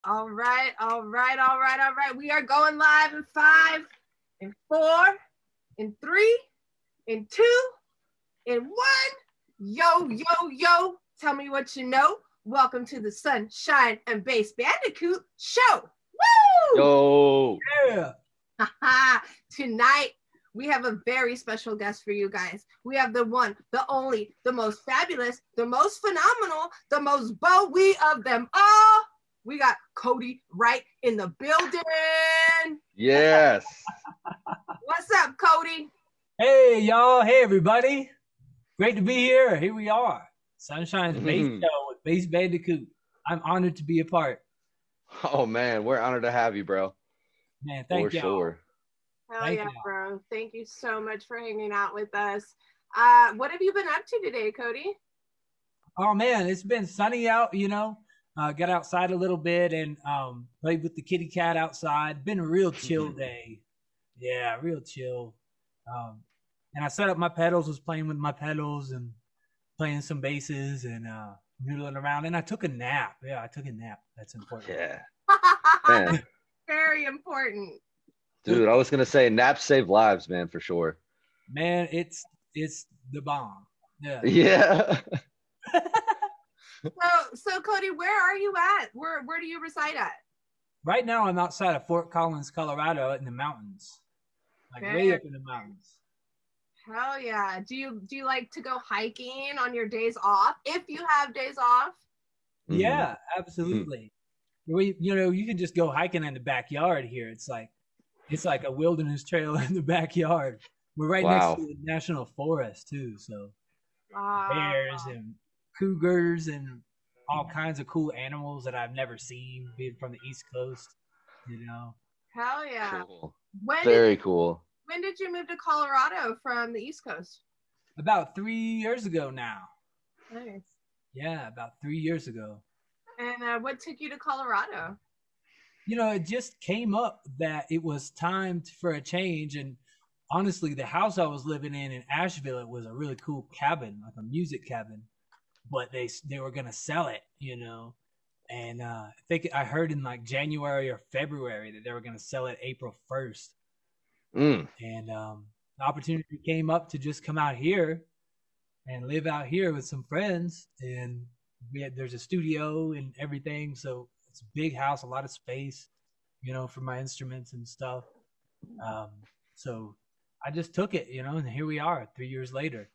All right, all right, all right, all right. We are going live in 5, in 4, in 3, in 2, in 1. Yo, yo, yo. Tell me what you know. Welcome to the Sunshine and Bass Bandicoot Show. Woo! Yo. Yeah. Tonight, we have a very special guest for you guys. We have the one, the only, the most fabulous, the most phenomenal, the most Bowie of them all. We got Cody Wright in the building. Yes. What's up, Cody? Hey, y'all. Hey, everybody. Great to be here. Here we are. Sunshine's Bass Show with Bass Bandicoot. I'm honored to be a part. Oh, man. We're honored to have you, bro. Man, thank you. For sure. Hell yeah, bro. Thank you so much for hanging out with us. What have you been up to today, Cody? Oh, man, it's been sunny out, you know. Got outside a little bit and played with the kitty cat outside. Been a real chill day. Yeah, real chill. And I set up my pedals, was playing with my pedals and playing some basses and noodling around. And I took a nap. Yeah, I took a nap. That's important. Yeah. Man. Very important. Dude, I was going to say naps save lives, man, for sure. Man, it's the bomb. Yeah. Yeah. So Cody, where are you at? Where do you reside at? Right now, I'm outside of Fort Collins, Colorado, in the mountains, like way up in the mountains. Hell yeah! Do you like to go hiking on your days off, if you have days off? Yeah, absolutely. You can just go hiking in the backyard here. It's like a wilderness trail in the backyard. We're right next to the national forest too, so bears and cougars and all kinds of cool animals that I've never seen, being from the East Coast, you know. Hell yeah. Cool. Very cool. When did you move to Colorado from the East Coast? About 3 years ago now. Nice. Yeah, about 3 years ago. And what took you to Colorado? You know, it just came up that it was time for a change. And honestly, the house I was living in Asheville, it was a really cool cabin, like a music cabin. But they were going to sell it, you know. And I think I heard in like January or February that they were going to sell it April 1st. And the opportunity came up to just come out here and live out here with some friends. And there's a studio and everything. So it's a big house, a lot of space, you know, for my instruments and stuff. So I just took it, you know, and here we are 3 years later.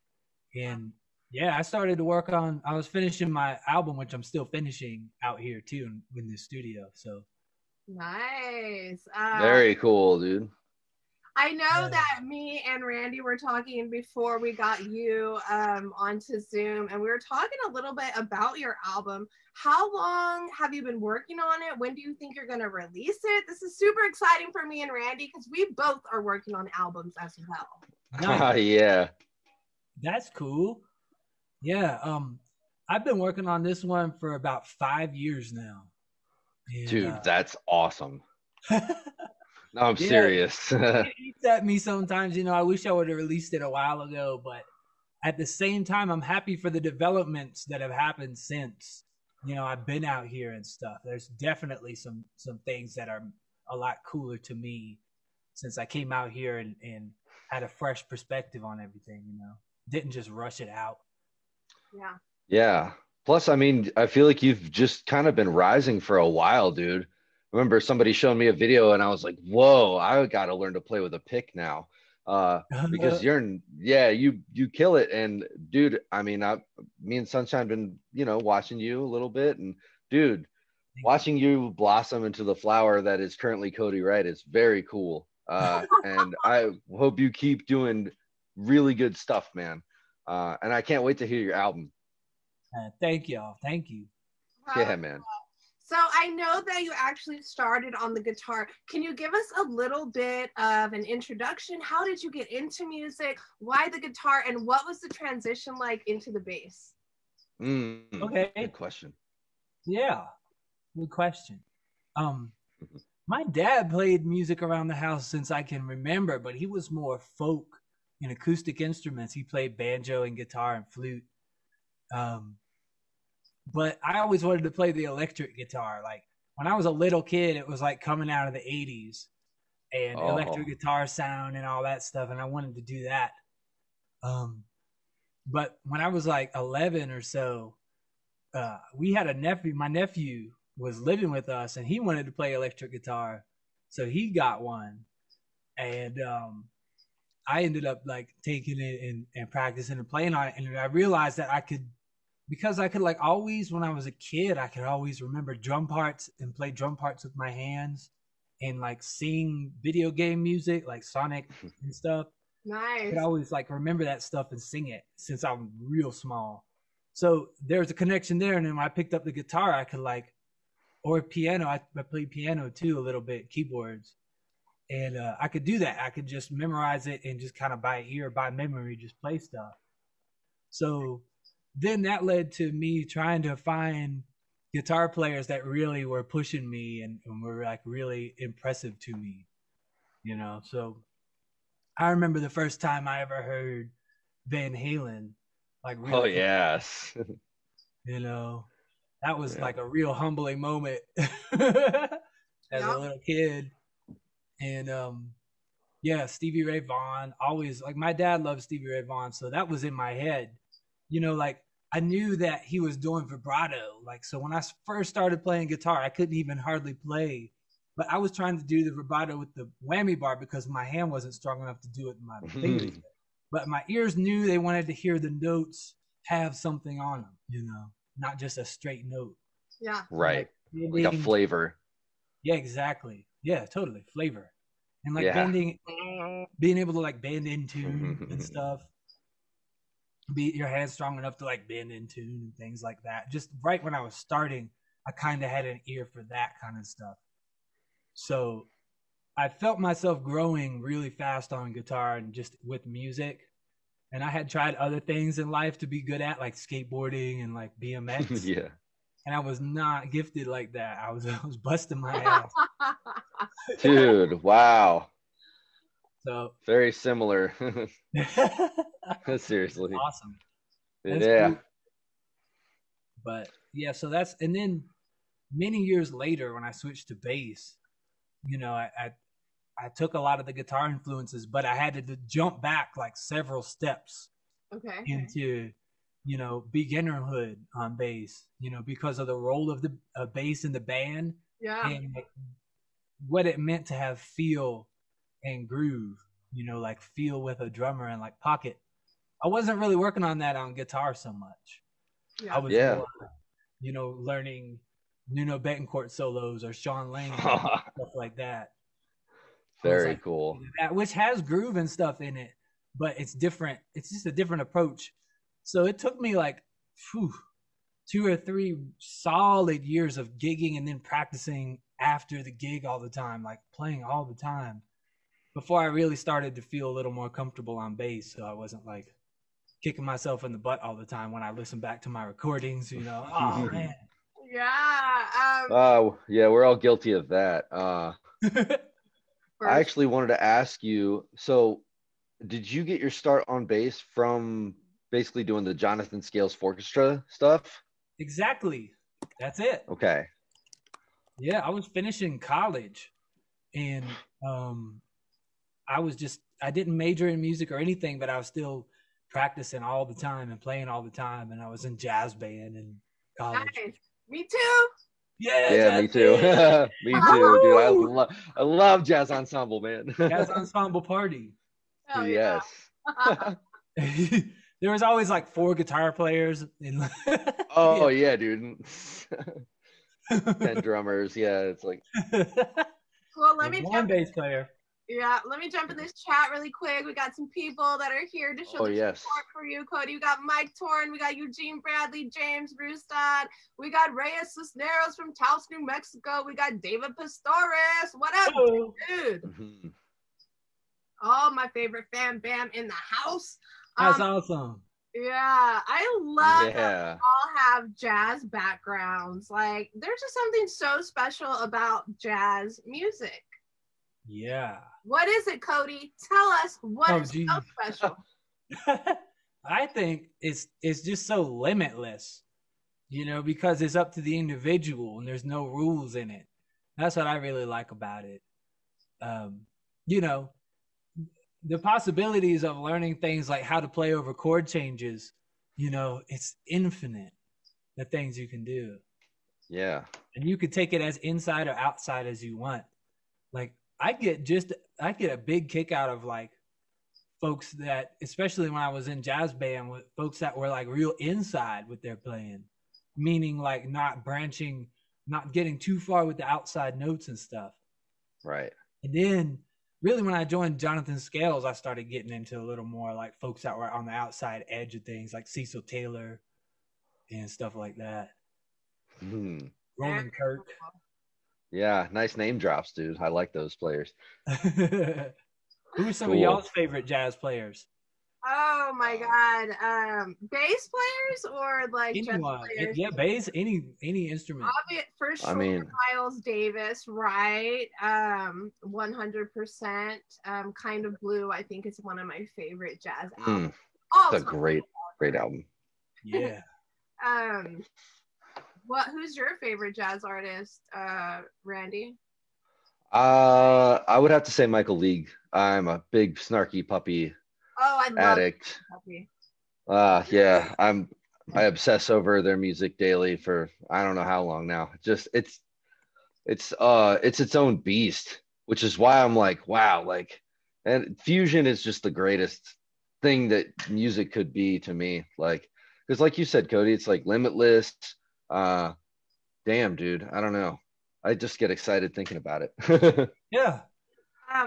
And yeah, I started to work on, I was finishing my album, which I'm still finishing out here too in the studio. So nice. Very cool, dude. I know that me and Randy were talking before we got you onto Zoom, and we were talking a little bit about your album. How long have you been working on it? When do you think you're going to release it? This is super exciting for me and Randy because we both are working on albums as well. Nice. Yeah. That's cool. Yeah. I've been working on this one for about 5 years now. And, dude, that's awesome. No, I'm serious. It eats at me sometimes, you know. I wish I would have released it a while ago, but at the same time, I'm happy for the developments that have happened since, you know, I've been out here and stuff. There's definitely some things that are a lot cooler to me since I came out here and had a fresh perspective on everything, you know. Didn't just rush it out. Yeah. Yeah. Plus, I mean, I feel like you've just kind of been rising for a while, dude. I remember somebody showing me a video and I was like, whoa, I got to learn to play with a pick now. Because you kill it. And dude, I mean, me and Sunshine been, you know, watching you a little bit, and dude, watching you blossom into the flower that is currently Cody Wright is very cool. And I hope you keep doing really good stuff, man. And I can't wait to hear your album. Thank y'all. Thank you. Yeah, man. So I know that you actually started on the guitar. Can you give us a little bit of an introduction? How did you get into music? Why the guitar? And what was the transition like into the bass? Okay. Good question. Yeah. Good question. My dad played music around the house since I can remember, but he was more folk and acoustic instruments. He played banjo and guitar and flute. But I always wanted to play the electric guitar. Like when I was a little kid, it was like coming out of the 80s and Oh. electric guitar sound and all that stuff. And I wanted to do that. But when I was like 11 or so, we had a nephew. My nephew was living with us and he wanted to play electric guitar. So he got one. And I ended up like taking it and practicing and playing on it. And I realized that because I could like always, when I was a kid, I could always remember drum parts and play drum parts with my hands and like sing video game music like Sonic and stuff. Nice. I could always like remember that stuff and sing it since I'm real small. So there's a connection there. And then when I picked up the guitar, I could like, or piano, I played piano too a little bit, keyboards. And I could do that. I could just memorize it and just kind of by ear, by memory, just play stuff. So then that led to me trying to find guitar players that really were pushing me and were like really impressive to me, you know? So I remember the first time I ever heard Van Halen, like really, Oh yes. you know, that was like a real humbling moment as a little kid. And yeah, Stevie Ray Vaughan, always like my dad loved Stevie Ray Vaughan, so that was in my head, you know, like I knew that he was doing vibrato. Like, so when I first started playing guitar, I couldn't even hardly play, but I was trying to do the vibrato with the whammy bar because my hand wasn't strong enough to do it with my fingers. But my ears knew they wanted to hear the notes have something on them, you know, not just a straight note. Yeah. Right. Like a flavor. Yeah, exactly. Yeah, totally. Flavor. And like being able to like bend in tune and stuff. Be your hands strong enough to like bend in tune and things like that. Just right when I was starting, I kind of had an ear for that kind of stuff. So I felt myself growing really fast on guitar and just with music. And I had tried other things in life to be good at, like skateboarding and like BMX. Yeah. And I was not gifted like that. I was busting my ass. Dude, wow. So very similar. Seriously. Awesome. That's cool. But yeah, so that's, and then many years later when I switched to bass, you know, I took a lot of the guitar influences, but I had to jump back like several steps into, you know, beginnerhood on bass, you know, because of the role of the bass in the band and what it meant to have feel and groove, you know, like feel with a drummer and like pocket. I wasn't really working on that on guitar so much. I was more, you know, learning Nuno Betancourt solos or Sean Lang stuff like that. Very like, cool. That, which has groove and stuff in it, but it's different. It's just a different approach. So it took me like 2 or 3 solid years of gigging and then practicing after the gig all the time, like playing all the time, before I really started to feel a little more comfortable on bass. So I wasn't like kicking myself in the butt all the time when I listen back to my recordings, you know. Oh man. Yeah. Yeah, we're all guilty of that. I actually wanted to ask you, so did you get your start on bass from basically doing the Jonathan Scales Orchestra stuff? Exactly. That's it. Okay. Yeah, I was finishing college and I didn't major in music or anything, but I was still practicing all the time and playing all the time, and I was in jazz band in college. Nice. Me too. Yeah, me too. Me too, dude. I love jazz ensemble, man. Jazz ensemble party. Oh, yes. There was always like 4 guitar players. Oh yeah, dude. 10 drummers. Yeah, it's like. Well, let me one bass player. Yeah, let me jump in this chat really quick. We got some people that are here to show support for you, Cody. We got Mike Torn, we got Eugene Bradley, James Brewstad, we got Reyes Cisneros from Taos, New Mexico, we got David Pastores. What up, dude? Mm-hmm. Oh, my favorite fan bam in the house. That's awesome. Yeah, I love that we all have jazz backgrounds. Like, there's just something so special about jazz music. Yeah. What is it, Cody? Tell us what is so special. I think it's just so limitless, you know, because it's up to the individual and there's no rules in it. That's what I really like about it. You know, the possibilities of learning things like how to play over chord changes, you know, it's infinite, the things you can do. Yeah. And you could take it as inside or outside as you want. Like I get a big kick out of like folks that, especially when I was in jazz band, with folks that were like real inside with their playing, meaning like not branching, not getting too far with the outside notes and stuff. Right. And then really when I joined Jonathan Scales, I started getting into a little more like folks that were on the outside edge of things, like Cecil Taylor and stuff like that. Roland Kirk. Yeah, nice name drops, dude. I like those players. Who are some of y'all's favorite jazz players? Oh my God. Bass players or like anyone? Jazz players? Yeah, bass, any instrument. For sure, I mean, Miles Davis, right? 100%. Kind of Blue, I think is one of my favorite jazz albums. It's a great album. Yeah. Who's your favorite jazz artist, Randy? I would have to say Michael League. I'm a big Snarky Puppy addict. Puppy. Yeah, I obsess over their music daily for I don't know how long now. Just it's its own beast, which is why I'm like, wow, like, and fusion is just the greatest thing that music could be to me. Like, because like you said, Cody, it's like limitless. Damn, dude, I don't know. I just get excited thinking about it. Yeah.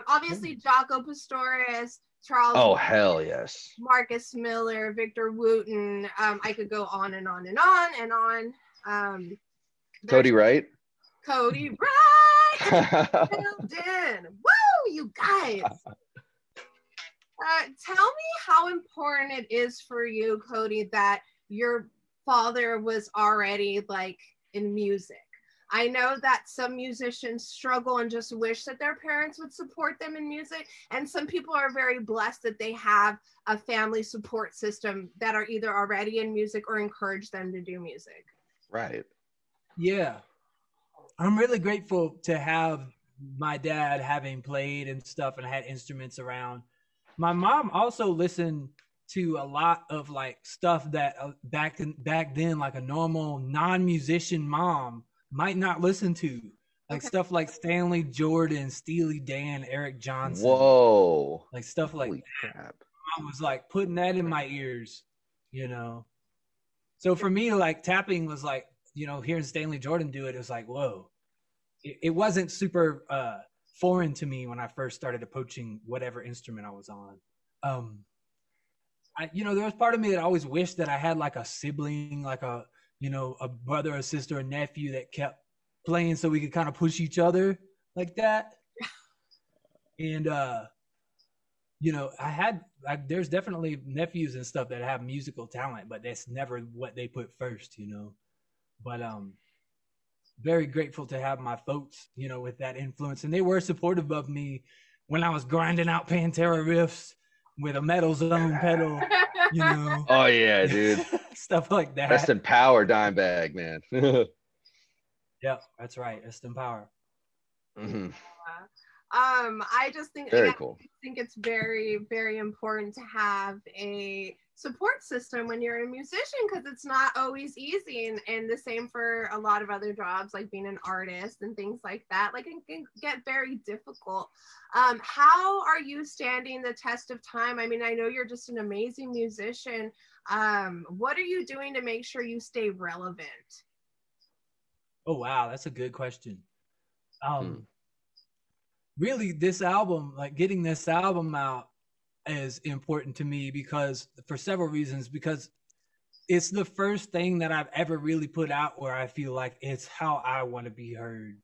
Obviously, Jaco Pastorius, Charles. Oh, hell yes. Marcus Miller, Victor Wooten. I could go on and on and on and on. Cody Wright. Cody Wright. Woo, you guys. Tell me how important it is for you, Cody, that your father was already like in music. I know that some musicians struggle and just wish that their parents would support them in music. And some people are very blessed that they have a family support system that are either already in music or encourage them to do music. Right. Yeah. I'm really grateful to have my dad having played and stuff and had instruments around. My mom also listened to a lot of like stuff that back then, like a normal non-musician mom might not listen to, like stuff like Stanley Jordan, Steely Dan, Eric Johnson. Whoa. Like stuff like Holy crap. I was like putting that in my ears, you know. So for me, like tapping was like, you know, hearing Stanley Jordan do it, it was like, whoa. It wasn't super foreign to me when I first started approaching whatever instrument I was on. You know, there was part of me that always wished that I had like a sibling, like a, you know, a brother or sister or nephew that kept playing so we could kind of push each other like that. And, you know, there's definitely nephews and stuff that have musical talent, but that's never what they put first, you know. But very grateful to have my folks, you know, with that influence. And they were supportive of me when I was grinding out Pantera riffs with a metal zone pedal, you know. Oh yeah, dude. Stuff like that. Rest in power, Dimebag, man. Yeah, that's right. Rest in power. Mm-hmm. I just think Cool. I think it's very, very important to have a support system when you're a musician, because it's not always easy, and the same for a lot of other jobs like being an artist and things like that. Like it can get very difficult. How are you standing the test of time? I mean, I know you're just an amazing musician. What are you doing to make sure you stay relevant? Oh wow, that's a good question. Really, this album, like getting this album out, is important to me because for several reasons. Because it's the first thing that I've ever really put out where I feel like it's how I want to be heard.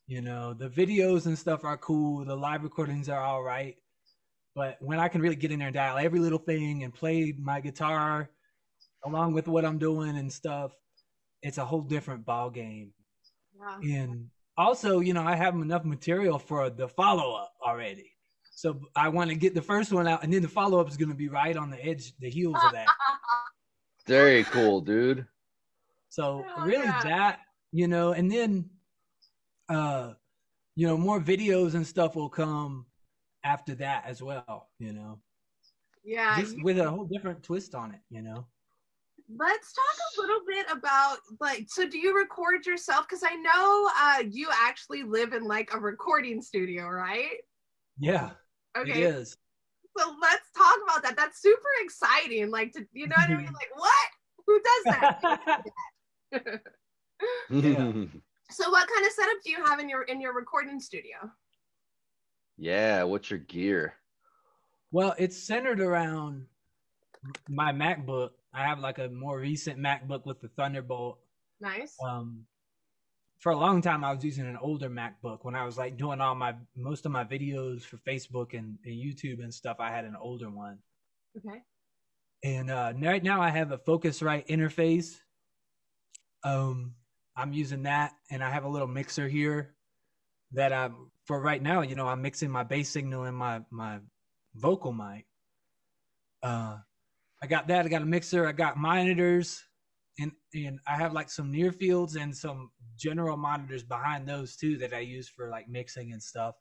You know, the videos and stuff are cool, the live recordings are all right, but when I can really get in there and dial every little thing and play my guitar along with what I'm doing and stuff, it's a whole different ball game. Yeah. And also, you know, I have enough material for the follow-up already. So I want to get the first one out, and then the follow-up is going to be right on the edge, the heels of that. Very cool, dude. So really that, you know, and then you know, more videos and stuff will come after that as well, you know. Yeah. Just with a whole different twist on it, you know. Let's talk a little bit about, like, so do you record yourself? Because I know you actually live in like a recording studio, right? Yeah, Okay. it is. So let's talk about that. That's super exciting. Like, to, you know what I mean? Like, what? Who does that? Yeah. So what kind of setup do you have in your recording studio? Yeah, what's your gear? Well, it's centered around my MacBook. I have like a more recent MacBook with the Thunderbolt. Nice. For a long time, I was using an older MacBook when I was like doing most of my videos for Facebook and YouTube and stuff. I had an older one. Okay. And right now I have a Focusrite interface. I'm using that, and I have a little mixer here that for right now, you know, I'm mixing my bass signal and my vocal mic. I got that. I got a mixer. I got monitors, and I have like some near fields and some general monitors behind those too that I use for like mixing and stuff.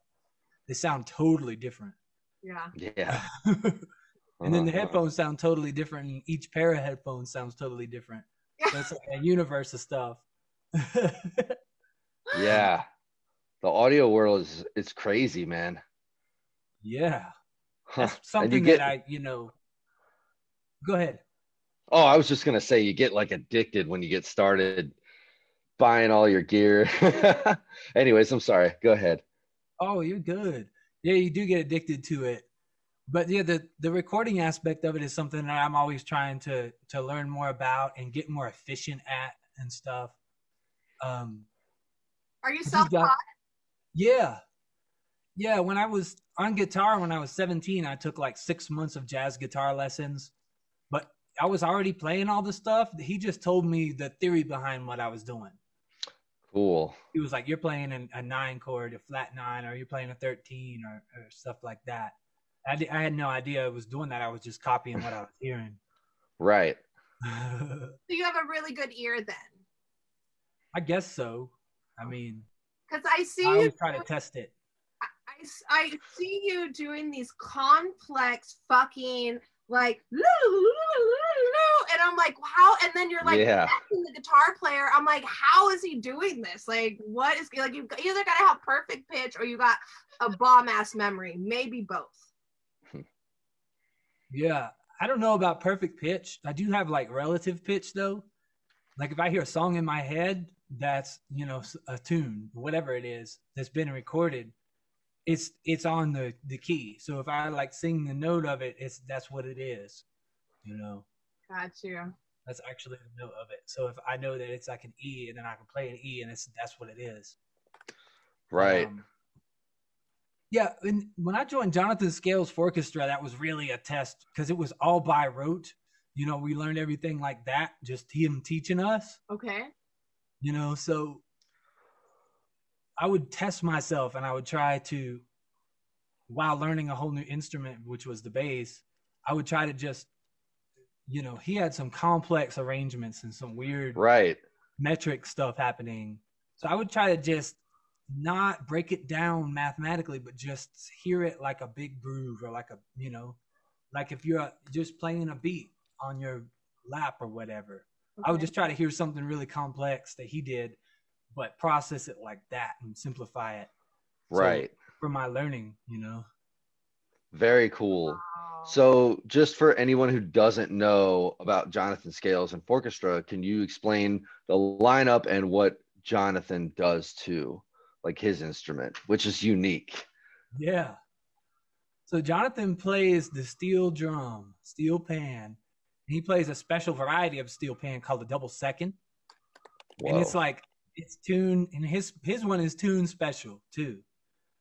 They sound totally different. Yeah. Yeah. And then the headphones sound totally different, and each pair of headphones sounds totally different. So it's like a universe of stuff. Yeah. The audio world it's crazy, man. Yeah. Huh. That's something that I, you know, go ahead. Oh, I was just gonna say you get like addicted when you get started buying all your gear. Anyways, I'm sorry. Go ahead. Oh, you're good. Yeah, you do get addicted to it. But yeah, the recording aspect of it is something that I'm always trying to learn more about and get more efficient at and stuff. Are you self-taught? Yeah. Yeah, when I was on guitar when I was 17, I took like 6 months of jazz guitar lessons. But I was already playing all the stuff. He just told me the theory behind what I was doing. Cool. He was like, you're playing a 9 chord, a flat 9, or you're playing a 13 or stuff like that. I had no idea I was doing that. I was just copying what I was hearing. Right. So you have a really good ear then. I guess so. I mean, because I see I always try to test it. I see you doing these complex fucking like and I'm like, how? And then you're like the guitar player. I'm like, how is he doing this? Like, what is like? You either gotta have perfect pitch or you got a bomb ass memory. Maybe both. Yeah, I don't know about perfect pitch. I do have like relative pitch though. Like if I hear a song in my head that's, you know, a tune, whatever it is, that's been recorded, it's on the key. So if I like sing the note of it, that's what it is, you know. Got you. That's actually the note of it. So if I know that it's like an E, and then I can play an E, and that's what it is. Right. Yeah, and when I joined Jonathan Scales Orchestra, that was really a test because it was all by rote. You know, we learned everything like that, just him teaching us. Okay. You know, so I would test myself and I would try to, while learning a whole new instrument, which was the bass, I would try to just, you know, he had some complex arrangements and some weird metric stuff happening. So I would try to just not break it down mathematically, but just hear it like a big groove or like a, you know, like if you're just playing a beat on your lap or whatever. Okay. I would just try to hear something really complex that he did, but process it like that and simplify it. Right. So for my learning, you know. Very cool. Wow. So just for anyone who doesn't know about Jonathan Scales and Orchestra, can you explain the lineup and what Jonathan does too? Like his instrument, which is unique. Yeah. So Jonathan plays the steel drum, steel pan. He plays a special variety of steel pan called the double second. Whoa. And it's like, it's tuned, and his one is tuned special too.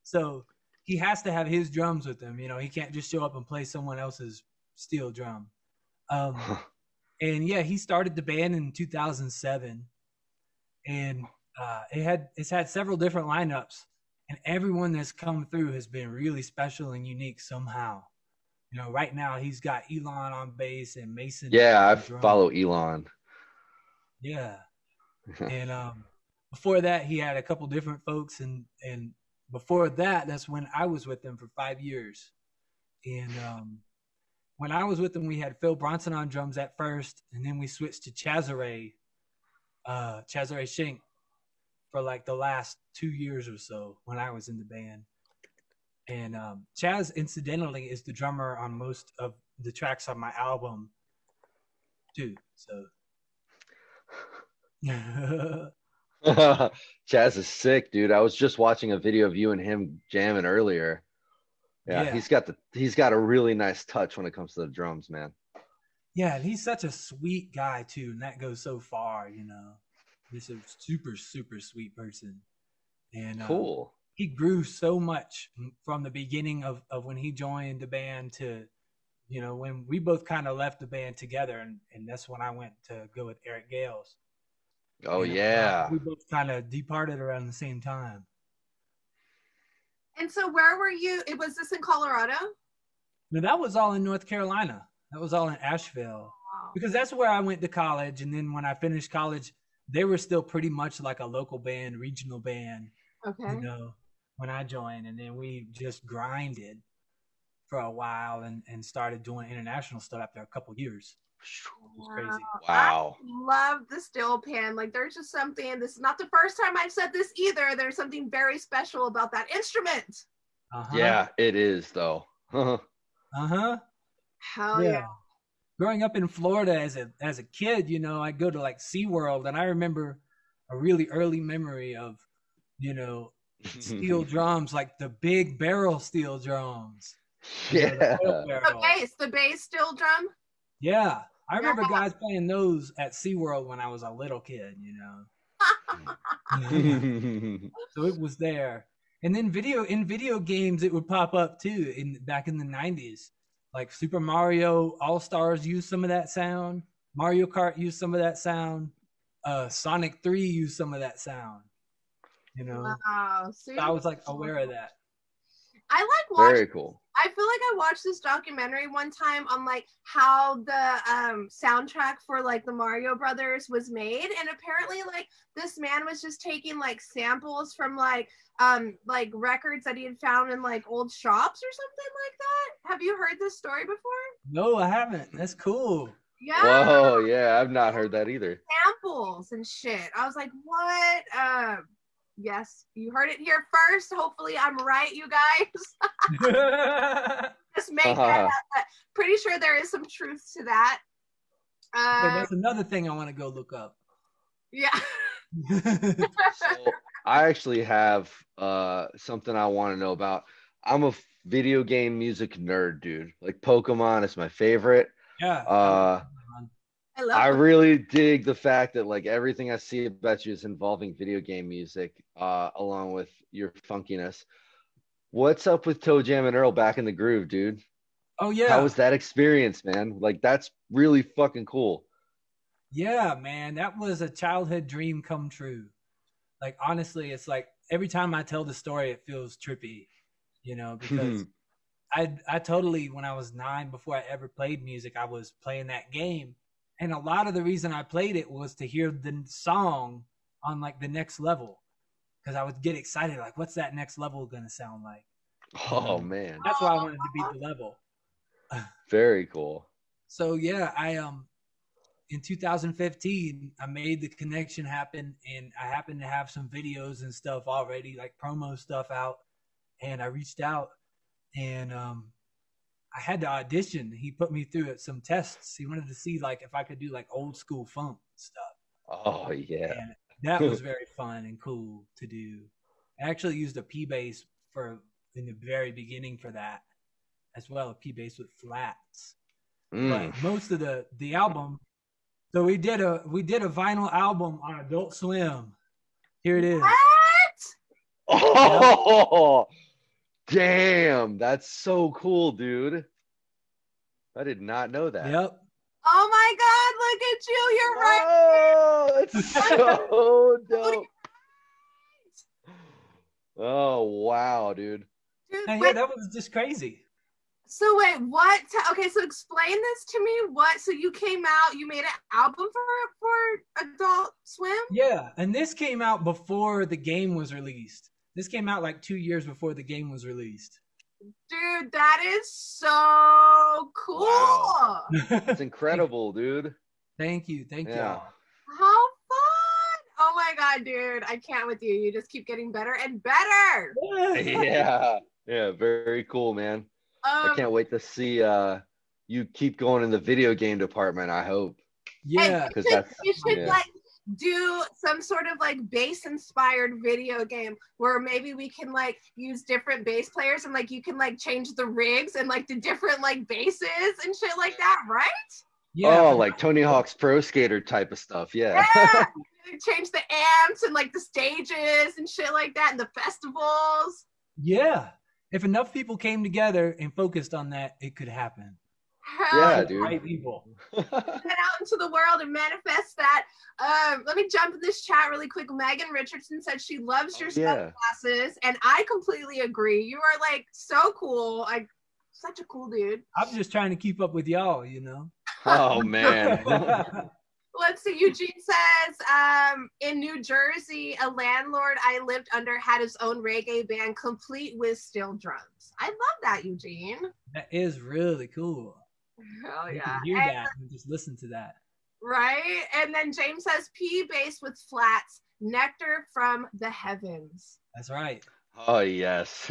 So he has to have his drums with him. You know, he can't just show up and play someone else's steel drum. And yeah, he started the band in 2007, and it's had several different lineups, and everyone that's come through has been really special and unique somehow. You know, right now he's got Elon on bass and Mason. Yeah, I follow Elon. Yeah, and before that he had a couple different folks, and before that, that's when I was with them for 5 years. And when I was with them, we had Phil Bronson on drums at first, and then we switched to Chazare Shink for like the last 2 years or so when I was in the band. And Chaz, incidentally, is the drummer on most of the tracks on my album, too. So, Chaz is sick, dude. I was just watching a video of you and him jamming earlier. Yeah, he's got a really nice touch when it comes to the drums, man. Yeah, and he's such a sweet guy too, and that goes so far, you know. He's a super, super sweet person. And cool. He grew so much from the beginning of when he joined the band to, you know, when we both kind of left the band together, and that's when I went to go with Eric Gales. Oh, and, yeah. We both kind of departed around the same time. And so where were you? Was this in Colorado? No, that was all in North Carolina. That was all in Asheville. Wow. Because that's where I went to college. And then when I finished college, they were still pretty much like a local band, regional band. Okay. You know, when I joined. And then we just grinded for a while and started doing international stuff after a couple years. It was crazy. Wow. I love the steel pan. Like, there's just something, this is not the first time I've said this either. There's something very special about that instrument. Yeah, it is, though. Hell yeah. Growing up in Florida as a kid, you know, I go to like SeaWorld, and I remember a really early memory of, you know, steel drums, like the big barrel steel drums. Yeah. The bass steel drum. Yeah. I remember guys playing those at SeaWorld when I was a little kid, you know. So it was there. And then in video games, it would pop up too back in the 90s. Like Super Mario All-Stars used some of that sound. Mario Kart used some of that sound. Sonic 3 used some of that sound. You know. Wow. So I was like aware of that. I like watching. Very cool. I feel like I watched this documentary one time on like how the soundtrack for like the Mario Brothers was made, and apparently like this man was just taking like samples from like records that he had found in like old shops or something like that. Have you heard this story before? No, I haven't. That's cool. Yeah. Whoa, yeah, I've not heard that either. Samples and shit. I was like, what? Yes, you heard it here first. Hopefully I'm right, you guys. Just make that up. But pretty sure there is some truth to that. That's another thing I want to go look up. Yeah. So I actually have something I want to know about. I'm a video game music nerd, dude. Like Pokemon is my favorite. Yeah. I really dig the fact that like everything I see about you is involving video game music, along with your funkiness. What's up with Toe Jam and Earl Back in the Groove, dude? Oh yeah. How was that experience, man? Like that's really fucking cool. Yeah, man, that was a childhood dream come true. Like honestly, it's like every time I tell the story, it feels trippy, you know, because I totally, when I was 9, before I ever played music, I was playing that game. And a lot of the reason I played it was to hear the song on like the next level. Because I would get excited, like, what's that next level going to sound like? Oh, man. That's why I wanted to beat the level. Very cool. So, yeah, in 2015, I made the connection happen. And I happened to have some videos and stuff already, like promo stuff out. And I reached out and I had to audition. He put me through some tests. He wanted to see like if I could do like old school funk stuff. Oh yeah. And that was very fun and cool to do. I actually used a P bass in the very beginning for that, as well, a P bass with flats. But most of the album. So we did a vinyl album on Adult Swim. Here it is. What? Oh. Yep. Damn, that's so cool, dude. I did not know that. Yep. Oh my God, look at you. You're right. Oh, it's so dope. Oh, wow, dude. Yeah, that was just crazy. So wait, what? Okay, so explain this to me. So you came out, you made an album for Adult Swim? Yeah, and this came out before the game was released. This came out like 2 years before the game was released. Dude, that is so cool. Wow. It's incredible, dude. Thank you. Thank you. How fun. Oh my God, dude. I can't with you. You just keep getting better and better. Yeah. Yeah. Very cool, man. I can't wait to see you keep going in the video game department, I hope. Yeah. Because you should like do some sort of like bass inspired video game where maybe we can like use different bass players and like you can like change the rigs and like the different like basses and shit like that, right? Yeah. Oh, like Tony Hawk's Pro Skater type of stuff. Yeah. Change the amps and like the stages and shit like that and the festivals. Yeah. If enough people came together and focused on that, it could happen. Yeah, dude. Right people. Get out into the world and manifest that. Let me jump in this chat really quick. Megan Richardson said she loves your sunglasses, and I completely agree. You are like so cool. Such a cool dude. I'm just trying to keep up with y'all, you know. Oh man. Let's see. Eugene says, in New Jersey, a landlord I lived under had his own reggae band, complete with steel drums. I love that, Eugene. That is really cool. Hell You yeah. can hear that and just listen to that. Right? And then James says, P bass with flats, nectar from the heavens. That's right. Oh yes.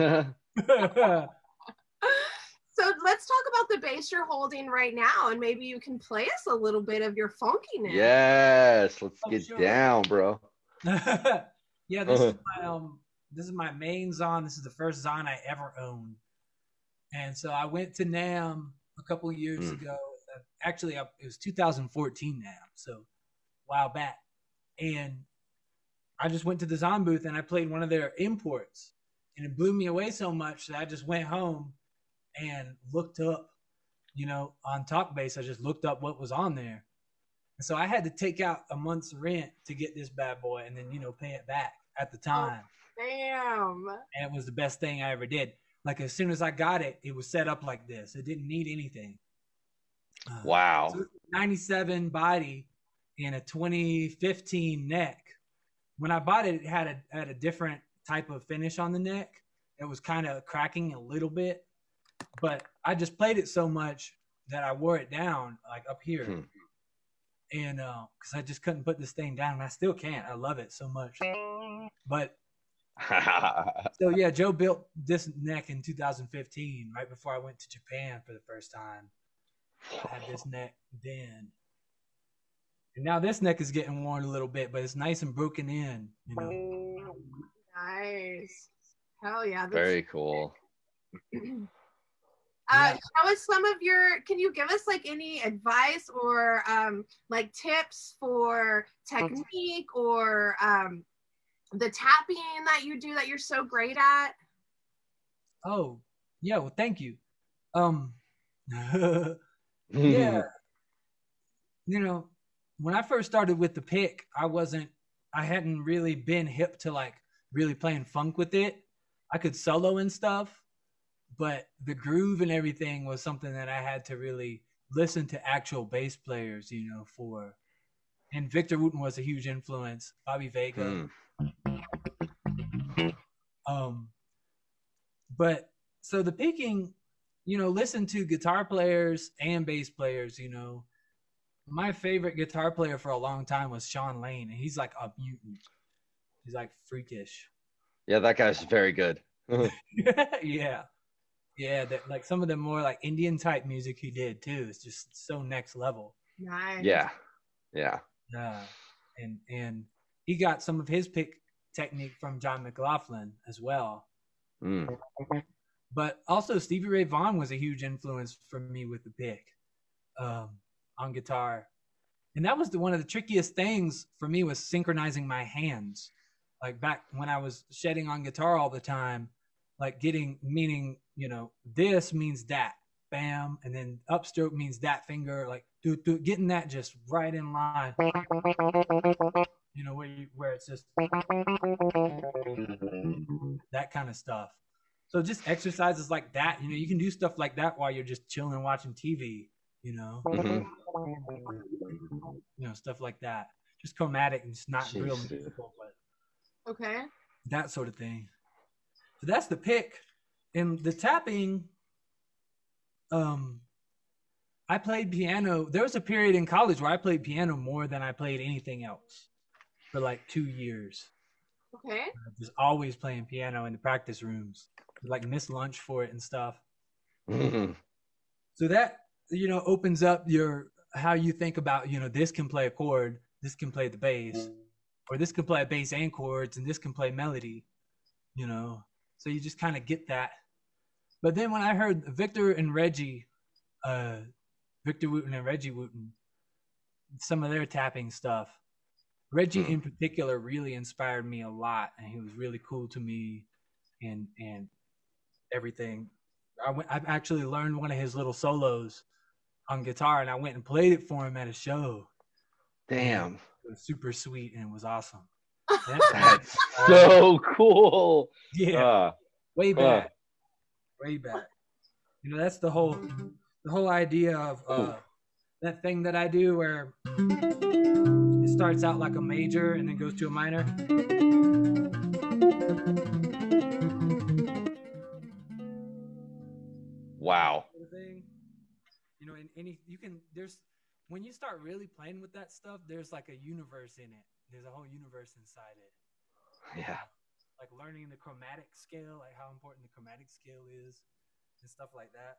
So let's talk about the bass you're holding right now, and maybe you can play us a little bit of your funkiness. Yes, let's get down, bro. Yeah, this is my main Zon. This is the first Zon I ever owned, and so I went to NAMM a couple of years ago. Actually, it was 2014 NAMM, so a while back, and I just went to the Zon booth and I played one of their imports, and it blew me away so much that I just went home and looked up, on TalkBass, I just looked up what was on there. And so I had to take out a month's rent to get this bad boy and then, pay it back at the time. Oh, damn. And it was the best thing I ever did. Like, as soon as I got it, it was set up like this. It didn't need anything. Wow. So 97 body and a 2015 neck. When I bought it, it had a different type of finish on the neck. It was kind of cracking a little bit. But I just played it so much that I wore it down, like up here. And because I just couldn't put this thing down. And I still can't. I love it so much. But so, yeah, Joe built this neck in 2015, right before I went to Japan for the first time. I had this neck then. And now this neck is getting worn a little bit, but it's nice and broken in, Nice. Hell yeah. Very cool. Show us some of can you give us like any advice or like tips for technique or the tapping that you do that you're so great at? Oh, yeah. Well, thank you. Yeah. When I first started with the pick, I hadn't really been hip to like really playing funk with it. I could solo and stuff, but the groove and everything was something that I had to really listen to actual bass players, for. And Victor Wooten was a huge influence. Bobby Vega. But so the picking, listen to guitar players and bass players, My favorite guitar player for a long time was Sean Lane, and he's like a mutant. He's like freakish. Yeah, that guy's very good. Yeah. Yeah, like some of the more like Indian type music he did too. It's just so next level. Nice. Yeah. And he got some of his pick technique from John McLaughlin as well. But also Stevie Ray Vaughan was a huge influence for me with the pick on guitar. And that was one of the trickiest things for me was synchronizing my hands. Like back when I was shedding on guitar all the time, like meaning, this means that, bam, and then upstroke means that finger, like getting that just right in line. Where it's just that kind of stuff. So just exercises like that, you can do stuff like that while you're just chilling watching TV, stuff like that. Just chromatic and it's not real musical, but okay. That sort of thing. So that's the pick. And the tapping, I played piano. There was a period in college where I played piano more than I played anything else for like 2 years. Okay. I was always playing piano in the practice rooms. Like miss lunch for it and stuff. Mhm. So that, opens up how you think about, this can play a chord, this can play the bass, or this can play a bass and chords, and this can play melody, So you just kind of get that. But then when I heard Victor Wooten and Reggie Wooten, some of their tapping stuff, Reggie in particular really inspired me a lot, and he was really cool to me, and everything. I actually learned one of his little solos on guitar, and I went and played it for him at a show. Damn. It was super sweet, and it was awesome. That's so cool. Yeah. Way back. That's the whole idea of that thing that I do where it starts out like a major and then goes to a minor. Wow. When you start really playing with that stuff, there's like a universe in it. There's a whole universe inside it. Yeah. Like learning the chromatic scale, like how important the chromatic scale is and stuff like that.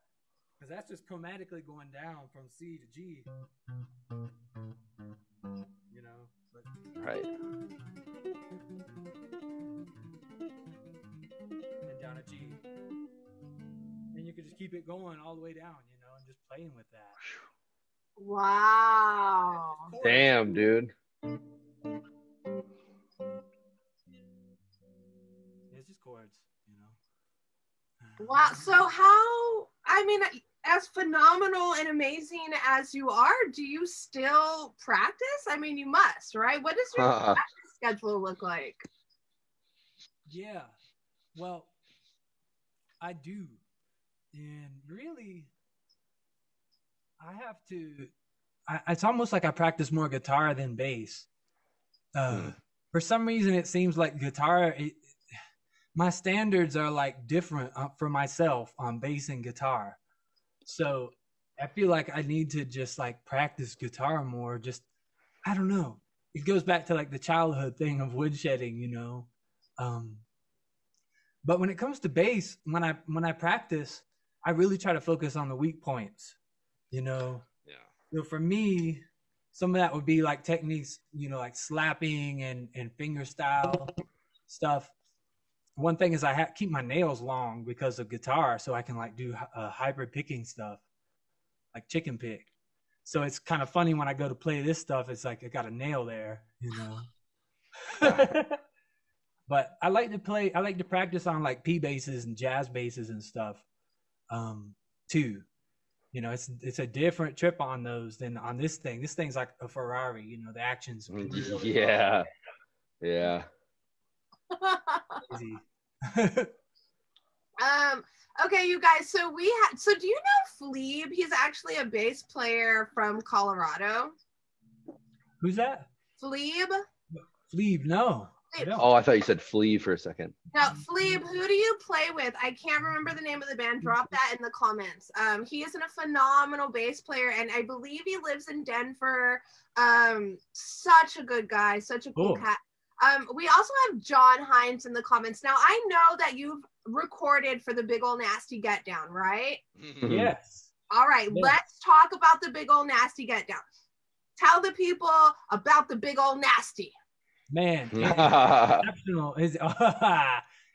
Because that's just chromatically going down from C to G. Right. And down a G. And you can just keep it going all the way down, and just playing with that. Wow. Damn, dude. It's just chords, Wow. So as phenomenal and amazing as you are, do you still practice? You must, right? What does your practice schedule look like? Yeah. Well, I do. And really, I have to, it's almost like I practice more guitar than bass. For some reason, it seems like guitar, my standards are like different for myself on bass and guitar. So I feel like I need to just like practice guitar more. I don't know. It goes back to like the childhood thing of woodshedding, But when it comes to bass, when I practice, I really try to focus on the weak points, Yeah. For me, some of that would be like techniques, like slapping and finger style stuff. One thing is I keep my nails long because of guitar, so I can like do hybrid picking stuff, like chicken pick. So it's kind of funny when I go to play this stuff. It's like I got a nail there, But I like to practice on like P basses and jazz basses and stuff, too. It's a different trip on those than on this thing. This thing's like a Ferrari, the actions. Yeah. Yeah. Easy. Okay, you guys. So do you know Fleeb? He's actually a bass player from Colorado. Who's that? Fleeb? No. Oh, I thought you said Flea for a second. Now, Fleeb, who do you play with? I can't remember the name of the band. Drop that in the comments. He is a phenomenal bass player, and I believe he lives in Denver. Such a good guy, such a cool cat. We also have John Hines in the comments. Now, I know that you've recorded for the Big Ol' Nasty Get Down, right? Yes. All right, Let's talk about the Big Ol' Nasty Get Down. Tell the people about the Big Ol' Nasty. Man, it's exceptional.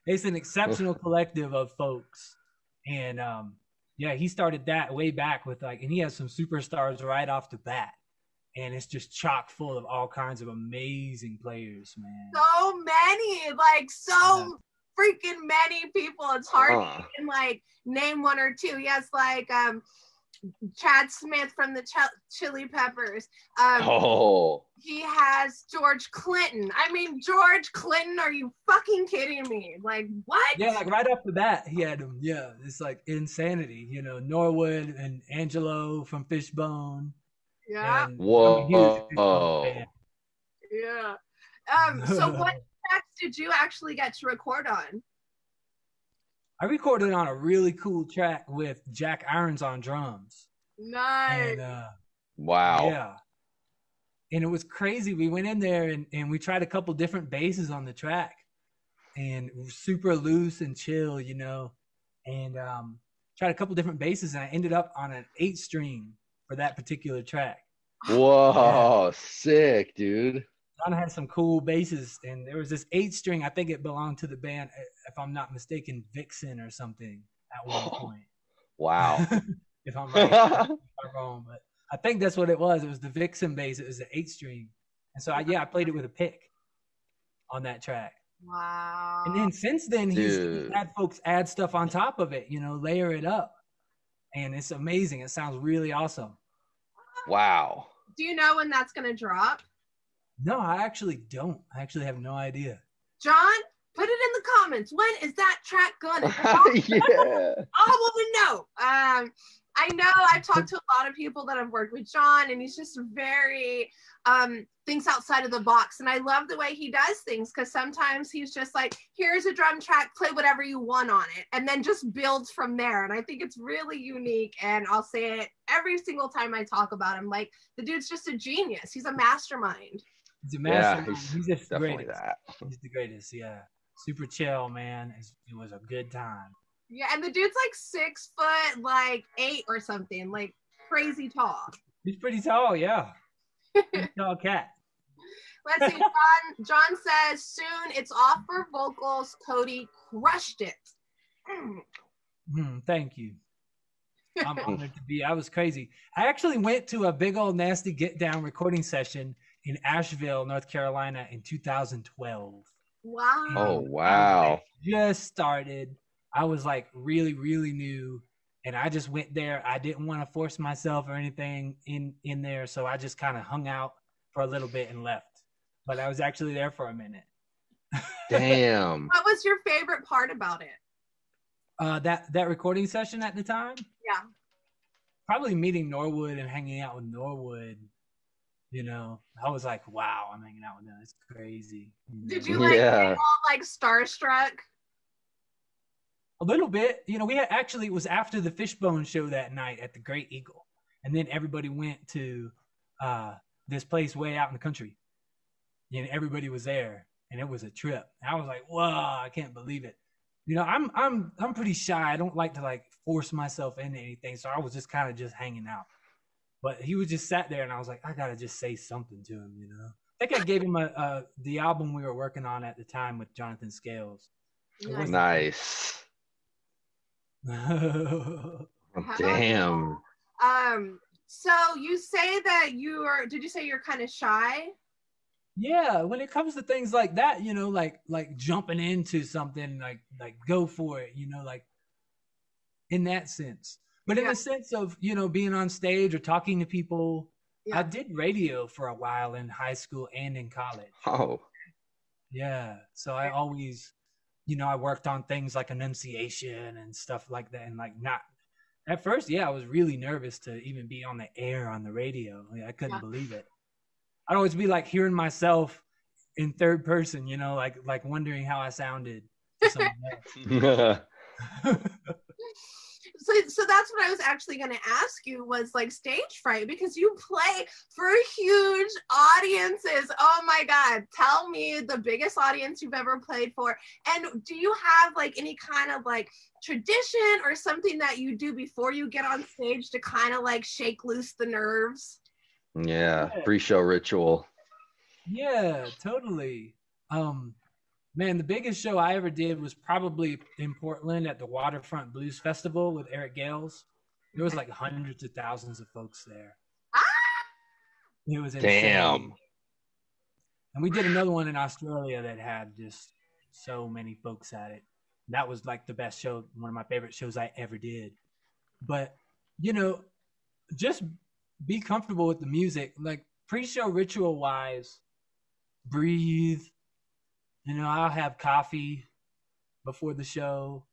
It's an exceptional collective of folks. And he started that way back with and he has some superstars right off the bat. And it's just chock full of all kinds of amazing players, man. So many, freaking many people. It's hard to even name one or two. Yes, Chad Smith from the Chili Peppers. He has George Clinton. George Clinton, are you fucking kidding me? What? Yeah, right off the bat, he had him. Yeah, it's like insanity. Norwood and Angelo from Fishbone. Yeah. Whoa. Yeah. So what tracks did you actually get to record on? I recorded on a really cool track with Jack Irons on drums. Nice. And, Wow. yeah. And it was crazy. We went in there and we tried a couple different basses on the track, and super loose and chill, you know, and tried a couple different basses, and I ended up on an 8-string for that particular track. Whoa, sick, dude. John had some cool basses, and there was this 8-string. I think it belonged to the band, if I'm not mistaken, Vixen or something at one point. Wow. If I'm right, if I'm wrong, but I think that's what it was. It was the Vixen bass. It was the 8-string, and so I played it with a pick on that track. Wow. And then since then, he's had folks add stuff on top of it, you know, layer it up, and it's amazing. It sounds really awesome. Wow. Do you know when that's gonna drop? No, I actually don't. I actually have no idea. John, put it in the comments. When is that track gonna drop? Yeah. All will know. I know I've talked to a lot of people that have worked with John, and he's just very thinks outside of the box. And I love the way he does things, because sometimes he's just like, here's a drum track, play whatever you want on it, and then just builds from there. And I think it's really unique. And I'll say it every single time I talk about him. Like, the dude's just a genius. He's a mastermind. He's a mastermind. Yeah, he's just the definitely greatest. that. He's the greatest. Yeah. Super chill, man. It was a good time. Yeah, and the dude's like 6 foot, like 8 or something, like crazy tall. He's pretty tall, yeah. Pretty tall cat. Let's see. John says soon it's off for vocals. Cody crushed it. Thank you. I'm honored to be. I was crazy. I actually went to a big old nasty get down recording session in Asheville, North Carolina in 2012. Wow. Oh, wow. Just started. I was like really, really new, and I just went there. I didn't want to force myself or anything in there, so I just kind of hung out for a little bit and left. But I was actually there for a minute. Damn. What was your favorite part about it? That recording session at the time? Yeah. Probably meeting Norwood and hanging out with Norwood. You know, I was like, wow, I'm hanging out with them. It's crazy. Did you get all like starstruck? A little bit. You know, we had it was after the Fishbone show that night at the Great Eagle. And then everybody went to this place way out in the country. And everybody was there. And it was a trip. And I was like, whoa, I can't believe it. You know, I'm pretty shy. I don't like to like force myself into anything. So I was just kind of just hanging out. But he was just sat there, and I was like, I gotta just say something to him, you know. I think I gave him the album we were working on at the time with Jonathan Scales. Nice. Damn. So you say that did you say you're kind of shy? Yeah, when it comes to things like that, you know, like jumping into something, like go for it, you know, like in that sense. But in the sense of, you know, being on stage or talking to people, I did radio for a while in high school and in college. Oh. Yeah. So I always, you know, I worked on things like enunciation and stuff like that. And like not, at first, I was really nervous to even be on the air on the radio. I couldn't believe it. I'd always be like hearing myself in third person, you know, like wondering how I sounded to someone else. So that's what I was actually going to ask you, was like stage fright, because you play for huge audiences. Oh my God. Tell me the biggest audience you've ever played for. And do you have like any kind of like tradition or something that you do before you get on stage to kind of like shake loose the nerves? Yeah, pre-show ritual. Yeah, totally. Man, the biggest show I ever did was probably in Portland at the Waterfront Blues Festival with Eric Gales. There was like hundreds of thousands of folks there. It was insane. Damn. And we did another one in Australia that had just so many folks at it. That was like the best show, one of my favorite shows I ever did. But, you know, just be comfortable with the music. Like pre-show ritual wise, breathe. You know, I'll have coffee before the show,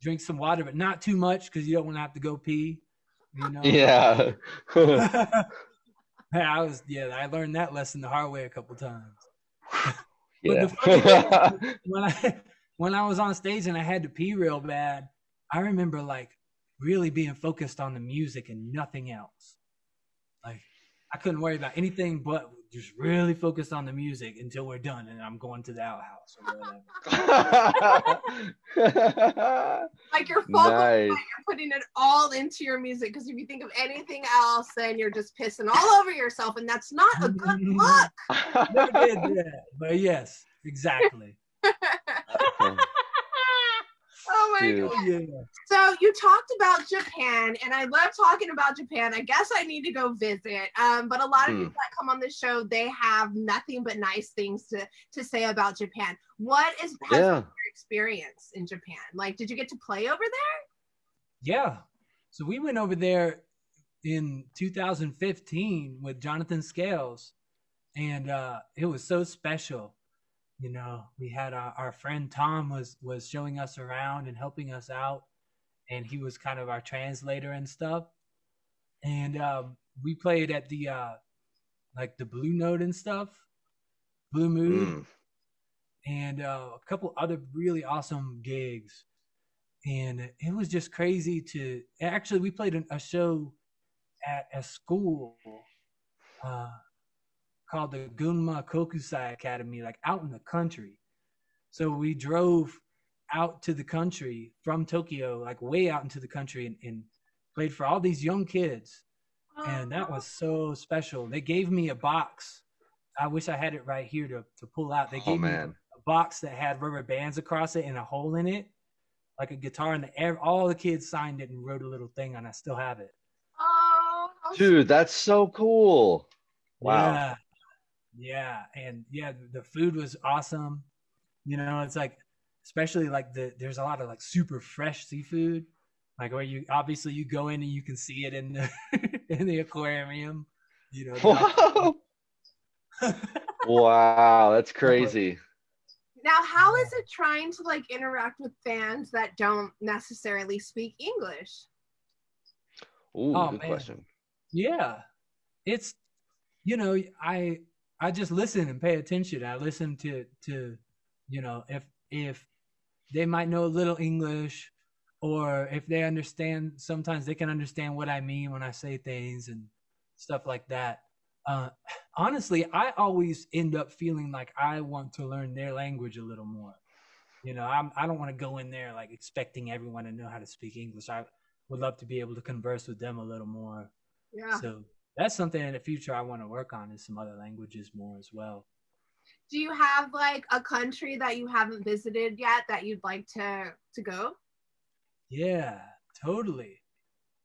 drink some water, but not too much because you don't want to have to go pee. You know? Yeah. I learned that lesson the hard way a couple times. Yeah. But the funny thing, when I was on stage and I had to pee real bad, I remember like really being focused on the music and nothing else. Like I couldn't worry about anything but just really focused on the music until we're done and I'm going to the outhouse or whatever. Like you're focused, Nice. you're putting it all into your music, because if you think of anything else, then you're just pissing all over yourself, and that's not a good look. Never did that, but yes, exactly. Oh my Dude. god. Yeah. So you talked about Japan, and I love talking about Japan. I guess I need to go visit. But a lot of people that come on this show, they have nothing but nice things to say about Japan. What has been your experience in Japan? Like, did you get to play over there? Yeah. So we went over there in 2015 with Jonathan Scales, and it was so special. You know, we had our friend Tom was showing us around and helping us out, and he was kind of our translator and stuff. And we played at the like the Blue Note and stuff, Blue Mood, and a couple other really awesome gigs. And it was just crazy to actually we played a show at a school called the Gunma Kokusai Academy, like out in the country. So we drove out to the country from Tokyo, like way out into the country, and played for all these young kids. And that was so special. They gave me a box. I wish I had it right here to pull out. They gave me a box that had rubber bands across it and a hole in it, like a guitar. And all the kids signed it and wrote a little thing on it. I still have it. Oh, dude, that's so cool. Wow. Yeah. And yeah, the food was awesome. You know, it's like, especially like there's a lot of like super fresh seafood, like where you obviously you go in and you can see it in the in the aquarium. You know. Wow, that's crazy. Now, how is it trying to like interact with fans that don't necessarily speak English? Ooh, good question. Yeah, it's, you know, I just listen and pay attention. I listen to you know, if they might know a little English, or if they understand, sometimes they can understand what I mean when I say things and stuff like that. Honestly, I always end up feeling like I want to learn their language a little more. You know, I don't want to go in there like expecting everyone to know how to speak English. I would love to be able to converse with them a little more. Yeah. So that's something in the future I want to work on, is some other languages more as well. Do you have like a country that you haven't visited yet that you'd like to go? Yeah, totally.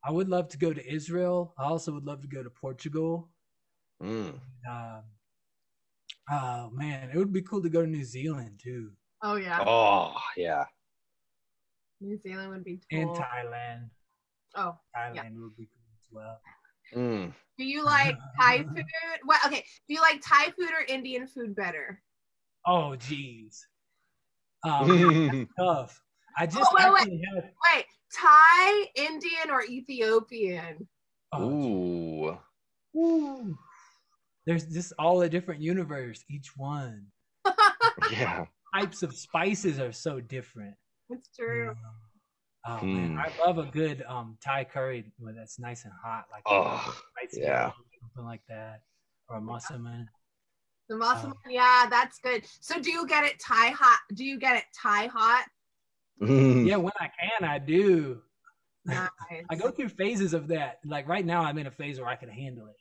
I would love to go to Israel. I also would love to go to Portugal. Oh man, it would be cool to go to New Zealand too. Oh yeah. Oh yeah. New Zealand would be cool. And Thailand. Oh, Thailand would be cool as well. Do you like Thai food? Well, okay. Do you like Thai food or Indian food better? Oh geez. That's tough. I just wait. Thai, Indian, or Ethiopian? Oh, Ooh. There's just all a different universe, each one. Yeah. Types of spices are so different. That's true. Oh man, I love a good Thai curry that's nice and hot, like something like that, or a massaman. The massaman, yeah, that's good. So do you get it Thai hot? Do you get it Thai hot? Yeah, when I can, I do. Nice. I go through phases of that. Like right now, I'm in a phase where I can handle it.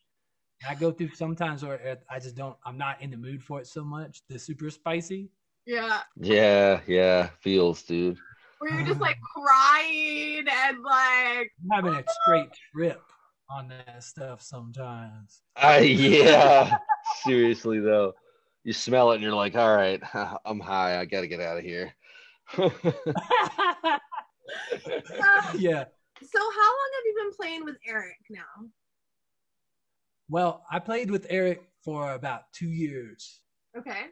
I go through sometimes where I just don't. I'm not in the mood for it so much. The super spicy. Yeah. Yeah. Feels, dude. Where you're just like crying and like I'm having a straight trip on that stuff sometimes. Yeah. Seriously though, you smell it and you're like, all right, I'm high. I got to get out of here. Yeah. So how long have you been playing with Eric now? Well, I played with Eric for about 2 years. Okay.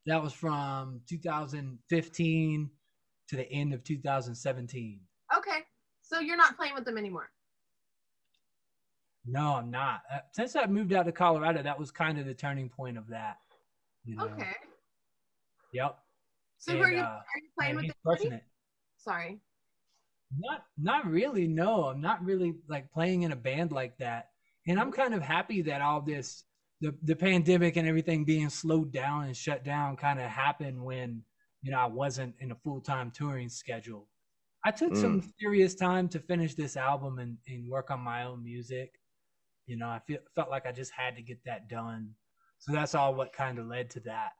That was from 2015 to the end of 2017. Okay. So you're not playing with them anymore? No, I'm not. Since I moved out to Colorado, that was kind of the turning point of that. You know? Okay. Yep. So who are you playing with? He's crushing it. Sorry. Not really. No, I'm not really like playing in a band like that. And I'm kind of happy that all this, the pandemic and everything being slowed down and shut down kind of happened when, I wasn't in a full-time touring schedule. I took some serious time to finish this album and work on my own music. I felt like I just had to get that done. So that's all what kind of led to that,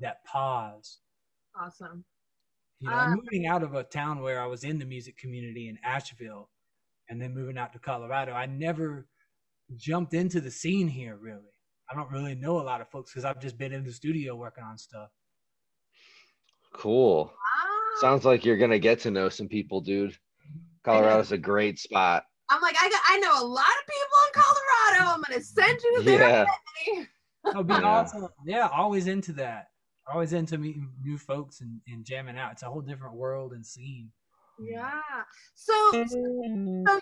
that pause. Awesome. I'm moving out of a town where I was in the music community in Asheville and then moving out to Colorado. I never jumped into the scene here, really. I don't really know a lot of folks because I've just been in the studio working on stuff. Cool. Wow. Sounds like you're going to get to know some people, dude. Colorado's a great spot. I'm like, I know a lot of people in Colorado. I'm going to send you there. That'll be awesome. Yeah, always into that. Always into meeting new folks and jamming out. It's a whole different world and scene. Yeah. So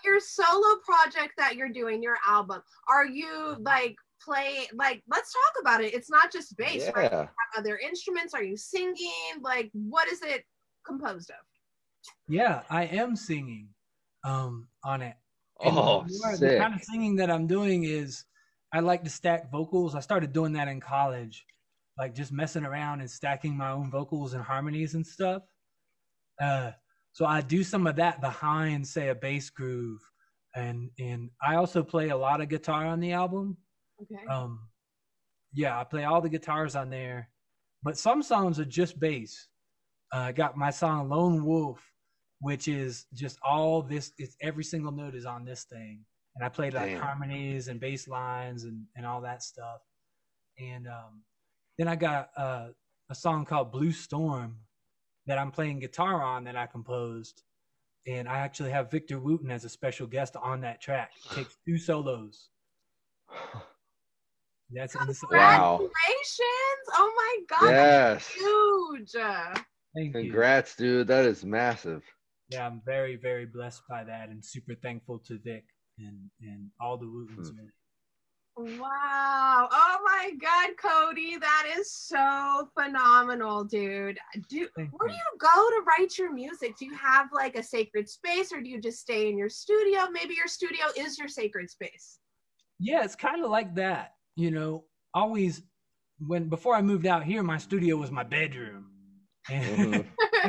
your solo project that you're doing, your album, are you like let's talk about it. It's not just bass, right? You have other instruments. Are you singing? Like, what is it composed of? Yeah, I am singing on it. And sick. The kind of singing that I'm doing is I like to stack vocals. I started doing that in college, like just messing around and stacking my own vocals and harmonies and stuff. So I do some of that behind, say, a bass groove, and I also play a lot of guitar on the album. Okay. I play all the guitars on there, but some songs are just bass. I got my song Lone Wolf, which is just all this. It's every single note is on this thing, and I played like harmonies and bass lines and all that stuff. And then I got a song called Blue Storm that I'm playing guitar on that I composed. And I actually have Victor Wooten as a special guest on that track. It takes 2 solos. That's Congratulations! Wow. Oh my God, yes. That's huge. Thank Congrats, you. Dude. That is massive. Yeah, I'm very, very blessed by that and super thankful to Vic and all the Wootens. Wow. Oh my God, Cody. That is so phenomenal, dude. Where do you go to write your music? Do you have like a sacred space or do you just stay in your studio? Maybe your studio is your sacred space. Yeah, it's kind of like that. Always before I moved out here, my studio was my bedroom. And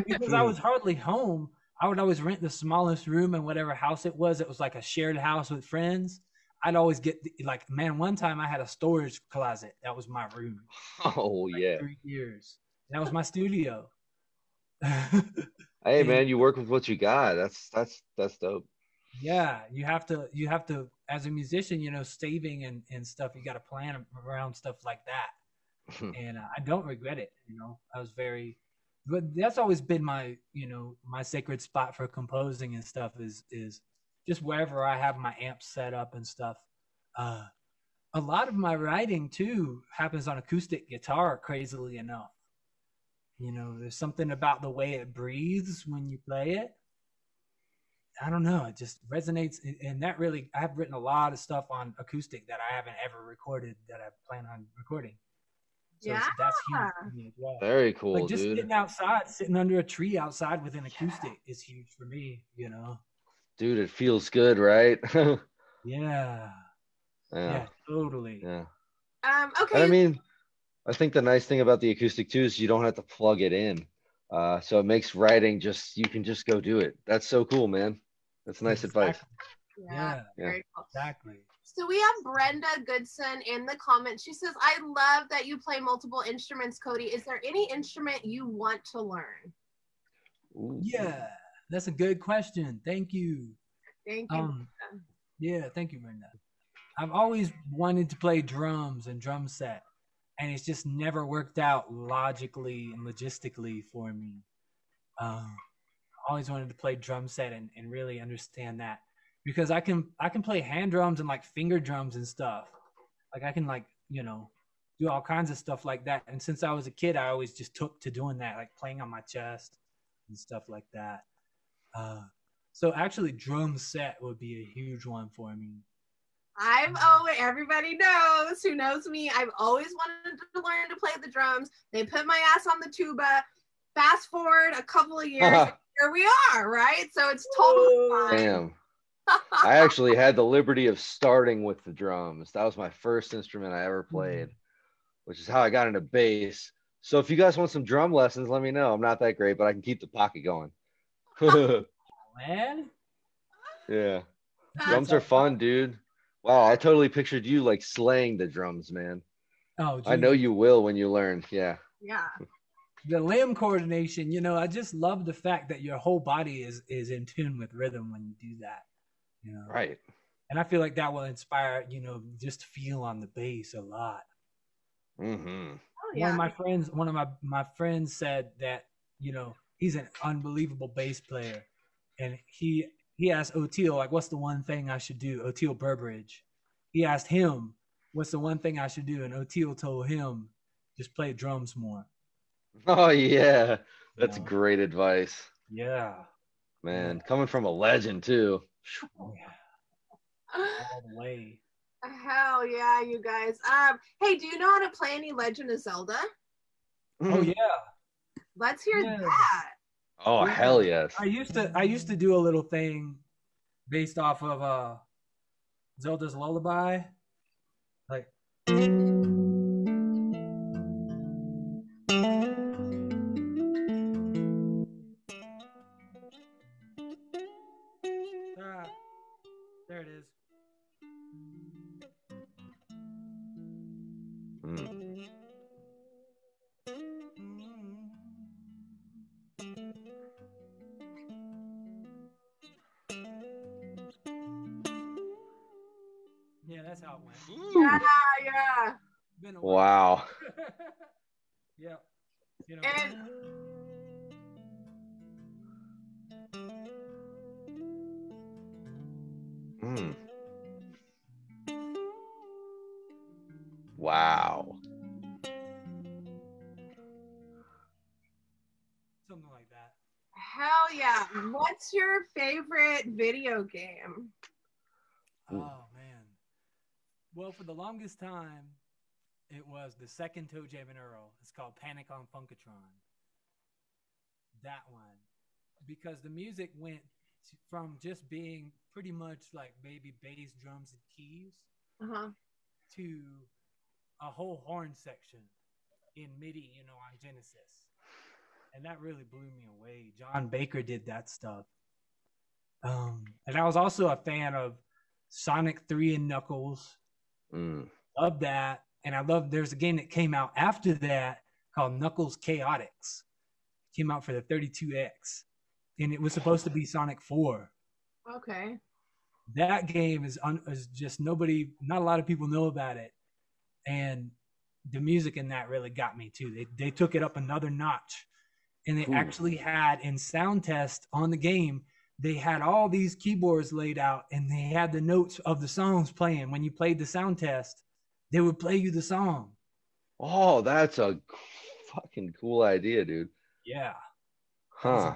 because I was hardly home, I would always rent the smallest room in whatever house it was. It was like a shared house with friends. I'd always get one time I had a storage closet. That was my room. Oh, yeah. 3 years. That was my studio. Hey, man, you work with what you got. That's dope. Yeah, you have to, as a musician, saving and stuff, you got to plan around stuff like that. And I don't regret it. I was but that's always been my, my sacred spot for composing and stuff is just wherever I have my amps set up and stuff. A lot of my writing too happens on acoustic guitar, crazily enough. There's something about the way it breathes when you play it. I don't know, it just resonates. And that really, I have written a lot of stuff on acoustic that I haven't ever recorded that I plan on recording. So that's huge for me as well. Very cool, like just dude. sitting outside, sitting under a tree outside with an acoustic is huge for me, Dude, it feels good, right? Yeah, totally. Yeah. Okay. And I think the nice thing about the acoustic too is you don't have to plug it in. So it makes writing you can just go do it. That's so cool, man. That's nice advice. Yeah. Very cool. Exactly. So we have Brenda Goodson in the comments. She says, I love that you play multiple instruments, Cody. Is there any instrument you want to learn? Ooh. Yeah, that's a good question. Thank you. Thank you. Yeah, thank you, Brenda. I've always wanted to play drums and drum set, and it's just never worked out logically and logistically for me. I always wanted to play drum set and really understand that. Because I can play hand drums and like finger drums and stuff. Like I can do all kinds of stuff like that. And since I was a kid, I always just took to doing that, like playing on my chest and stuff like that. So actually drum set would be a huge one for me. Everybody who knows me, I've always wanted to learn to play the drums. They put my ass on the tuba. fast forward a couple of years, and here we are, right? So it's totally fine. Damn. I actually had the liberty of starting with the drums. That was my first instrument I ever played, which is how I got into bass. So if you guys want some drum lessons, let me know. I'm not that great, but I can keep the pocket going. Man. Yeah. Drums are fun, dude. Wow, I totally pictured you like slaying the drums, man. Oh, geez. I know you will when you learn. Yeah. Yeah. The limb coordination, you know, I just love the fact that your whole body is in tune with rhythm when you do that. You know? Right. And I feel like that will inspire, you know, just to feel on the bass a lot. Mm-hmm. Oh, yeah. One of my friends said that, you know, he's an unbelievable bass player. And he asked Oteil, like, what's the one thing I should do? Oteil Burbridge. He asked him, what's the one thing I should do? And Oteil told him, just play drums more. Oh, yeah. That's great advice. Yeah. Man, coming from a legend, too. Oh, yeah. All the way. Hell yeah, you guys. Hey, do you know how to play any Legend of Zelda? Oh, yeah. Let's hear that. Oh, hell yes. I used to do a little thing based off of Zelda's Lullaby. Like there it is. Yeah, that's how it went. Yeah. Wow. Yeah. You know. Wow. Something like that. Hell yeah. What's your favorite video game? Oh, man. Well, for the longest time, it was the second Toe Jam and Earl. It's called Panic on Funkatron. That one. Because the music went from just being pretty much like baby bass, drums, and keys to a whole horn section in MIDI, you know, on Genesis. And that really blew me away. John Baker did that stuff. And I was also a fan of Sonic 3 and Knuckles. Love that. And I love, there's a game that came out after that called Knuckles Chaotix. Came out for the 32X. And it was supposed to be Sonic 4. Okay. That game is just not a lot of people know about it. And the music in that really got me too. They took it up another notch. And they actually had in sound test on the game, they had all these keyboards laid out and they had the notes of the songs playing. When you played the sound test, they would play you the song. Oh, that's a fucking cool idea, dude. Yeah. Huh.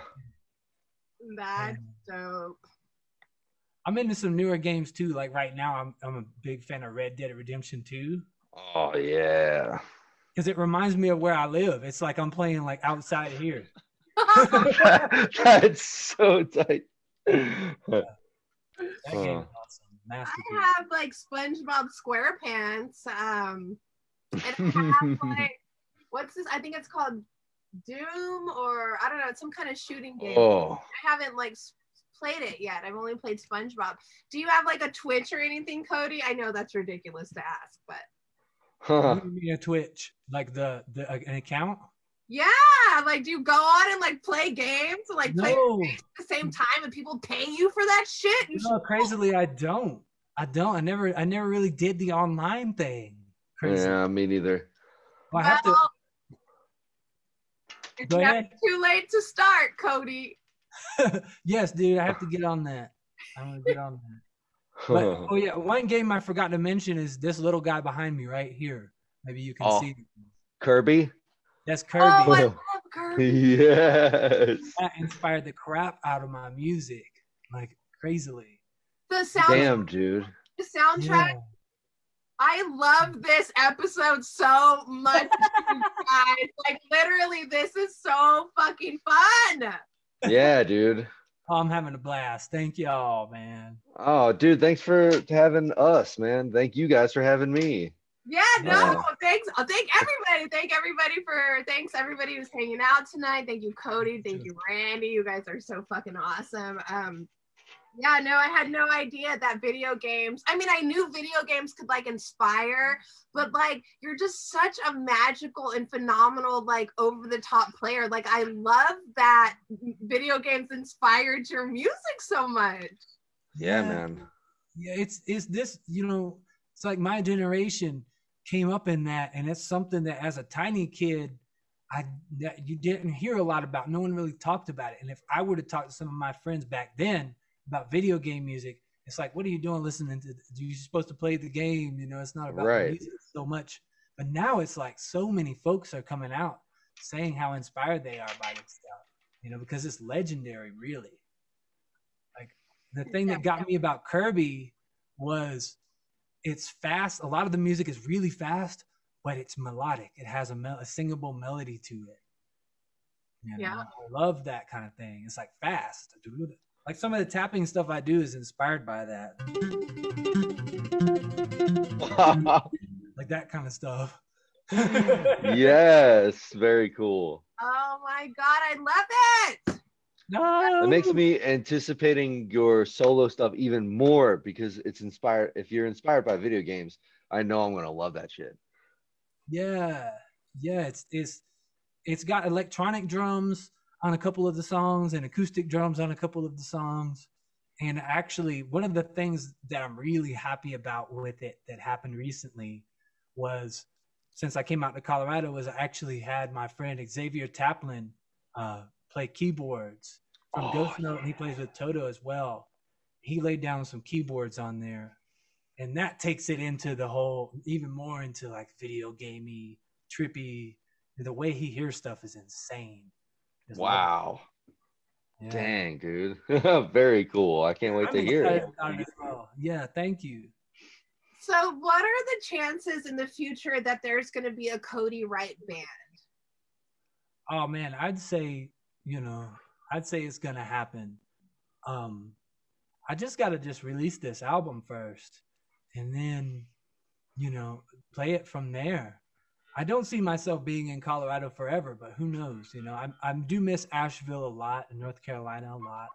That's dope. I'm into some newer games too. Like right now, I'm a big fan of Red Dead Redemption 2. Oh, yeah. Because it reminds me of where I live. It's like I'm playing like outside here. That's so tight. That game is awesome. Masterpiece. I have like SpongeBob SquarePants. And I have like, what's this? I think it's called Doom, or I don't know, it's some kind of shooting game. I haven't like played it yet. I've only played SpongeBob. Do you have like a Twitch or anything, Cody? I know that's ridiculous to ask, but What do you mean a Twitch? Like an account? Yeah, like do you go on and like play games and like play games at the same time and people pay you for that shit? No, crazily, I don't. I never really did the online thing. Crazy. Yeah, me neither. Well, I have to. It's never too late to start, Cody. Yes, dude, I have to get on that. I'm gonna get on that. But, oh yeah, one game I forgot to mention is this little guy behind me right here. Maybe you can see. Kirby? That's Kirby. Oh, I love Kirby. Yes. That inspired the crap out of my music, like crazily. The soundtrack. Damn, dude. The soundtrack I love this episode so much, you guys. Like, literally, this is so fucking fun. Yeah, dude. Oh, I'm having a blast. Thank y'all, man. Oh, dude, thanks for having us, man. Thank you guys for having me. Yeah, no, thanks. Thanks everybody who's hanging out tonight. Thank you, Cody. Thank you, Randy. You guys are so fucking awesome. Yeah, no, I had no idea that video games, I mean, I knew video games could like inspire, but like you're just such a magical and phenomenal, like over the top player. Like I love that video games inspired your music so much. Yeah, man. Yeah, it's this, you know, it's like my generation came up in that, and it's something that as a tiny kid, that you didn't hear a lot about. No one really talked about it. And if I were to talk to some of my friends back then about video game music, it's like, what are you doing listening to? You're supposed to play the game, you know, it's not about the music so much. But now it's like so many folks are coming out saying how inspired they are by this stuff, you know, because it's legendary, really. Like the thing that got me about Kirby was it's fast. A lot of the music is really fast, but it's melodic. It has a singable melody to it. You know? I love that kind of thing. It's like fast. Like some of the tapping stuff I do is inspired by that. Like that kind of stuff. Yes, very cool. Oh my God, I love it. No. It makes me anticipating your solo stuff even more because it's inspired. If you're inspired by video games, I know I'm gonna love that shit. Yeah. It's got electronic drums on a couple of the songs and acoustic drums on a couple of the songs. And actually, one of the things that I'm really happy about with it that happened recently was, since I came out to Colorado, was I actually had my friend Xavier Taplin play keyboards from Ghost Note, and he plays with Toto as well. He laid down some keyboards on there, and that takes it into the whole, even more into like video gamey, trippy. The way he hears stuff is insane. Wow. Yeah. Dang, dude. Very cool. I can't wait to hear it. Yeah, thank you. So what are the chances in the future that there's going to be a Cody Wright band? Oh man, I'd say it's going to happen. I just got to release this album first and then, you know, play it from there. I don't see myself being in Colorado forever, but who knows? You know, I do miss Asheville a lot and North Carolina a lot.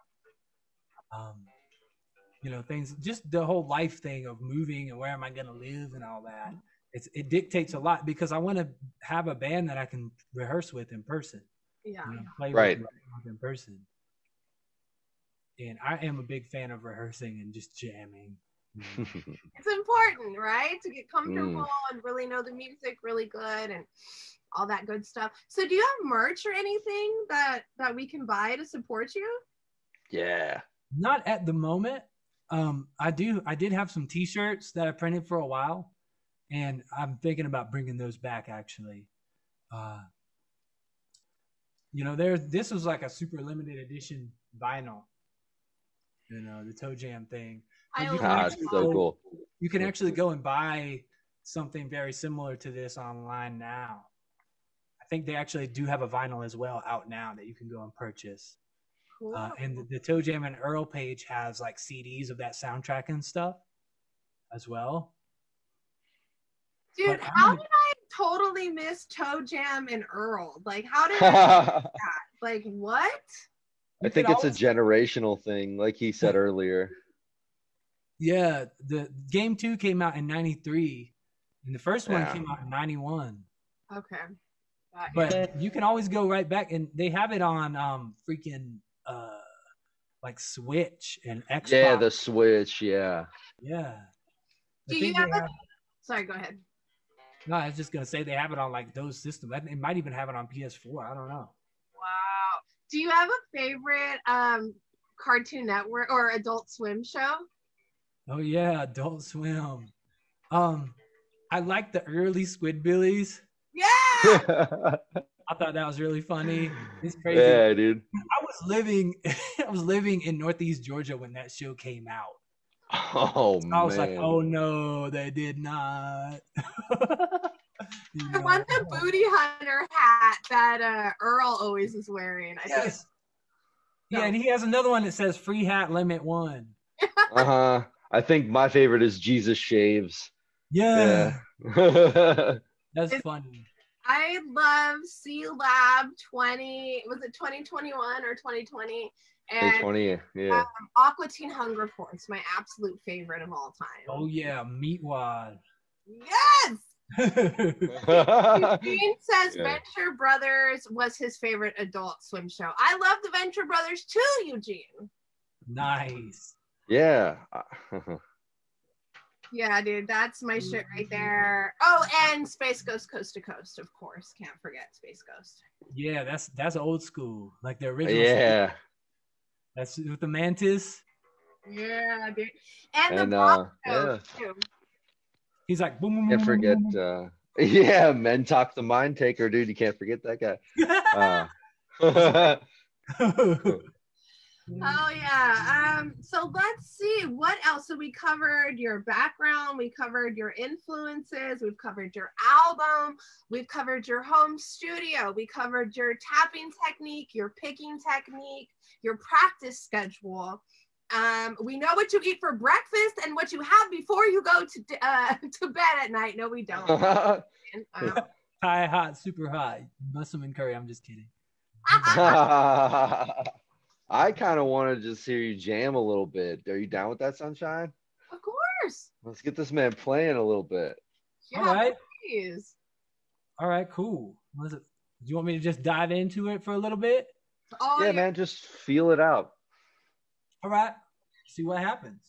You know, things, just the whole life thing of moving and where am I going to live and all that. It dictates a lot because I want to have a band that I can rehearse with in person. Yeah. You know, play with in person. And I am a big fan of rehearsing and just jamming. It's important, right? To get comfortable and really know the music really good and all that good stuff. So do you have merch or anything that we can buy to support you? Yeah. Not at the moment. I did have some t-shirts that I printed for a while, and I'm thinking about bringing those back actually. You know, this was like a super limited edition vinyl, you know, the Toe Jam thing. It's so cool. You can actually go and buy something very similar to this online now. I think they actually do have a vinyl as well out now that you can go and purchase. Cool. And the Toe Jam and Earl page has like CDs of that soundtrack and stuff as well. Dude, how did I totally miss Toe Jam and Earl? Like, how did I miss that? Like, what? I think it's a generational thing, like he said earlier. Yeah, the game 2 came out in 93, and the first one came out in 91. Okay. But you can always go right back, and they have it on freaking like Switch and Xbox. Yeah, the Switch, yeah. Yeah. Do you have Sorry, go ahead. No, I was just gonna say they have it on like those systems. They might even have it on PS4. I don't know. Wow. Do you have a favorite Cartoon Network or Adult Swim show? Oh yeah, Adult Swim. I like the early Squidbillies. Yeah. I thought that was really funny. It's crazy. Yeah, dude. I was living in Northeast Georgia when that show came out. Oh I was like, man. oh no, they did not. I want the booty hunter hat that Earl always is wearing. I think it's yeah, and he has another one that says free hat limit 1. Uh-huh. I think my favorite is Jesus shaves. Yeah. Yeah. That's funny. I love C Lab 20. Was it 2021 or 2020? And 20, yeah. Aqua Teen Hunger Force, my absolute favorite of all time. Oh yeah, Meatwad. Yes. Eugene says Yeah. Venture Brothers was his favorite adult swim show. I love the Venture Brothers too, Eugene. Nice. Yeah. Yeah, dude, that's my shit right there. Oh, and Space Ghost Coast to Coast, of course. Can't forget Space Ghost. Yeah, that's old school, like the original. Yeah. That's with the mantis. Yeah, dude. And the Bronco, too. He's like, boom, boom, Can't boom, forget, boom, boom. yeah, Men Talk the Mind Taker, dude. You can't forget that guy. Oh yeah. So let's see what else. So we covered your background, we covered your influences, we've covered your album, we've covered your home studio, we covered your tapping technique, your picking technique, your practice schedule. We know what you eat for breakfast and what you have before you go to bed at night. No, we don't. High, hot, super hot. Muscle and curry. I'm just kidding. I kind of want to just hear you jam a little bit. Are you down with that, Sunshine? Of course. Let's get this man playing a little bit. Yeah, all right. Please. All right, cool. Do you want me to just dive into it for a little bit? Oh, yeah, man, just feel it out. All right. See what happens.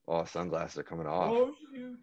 Oh, sunglasses are coming off. Oh, shoot.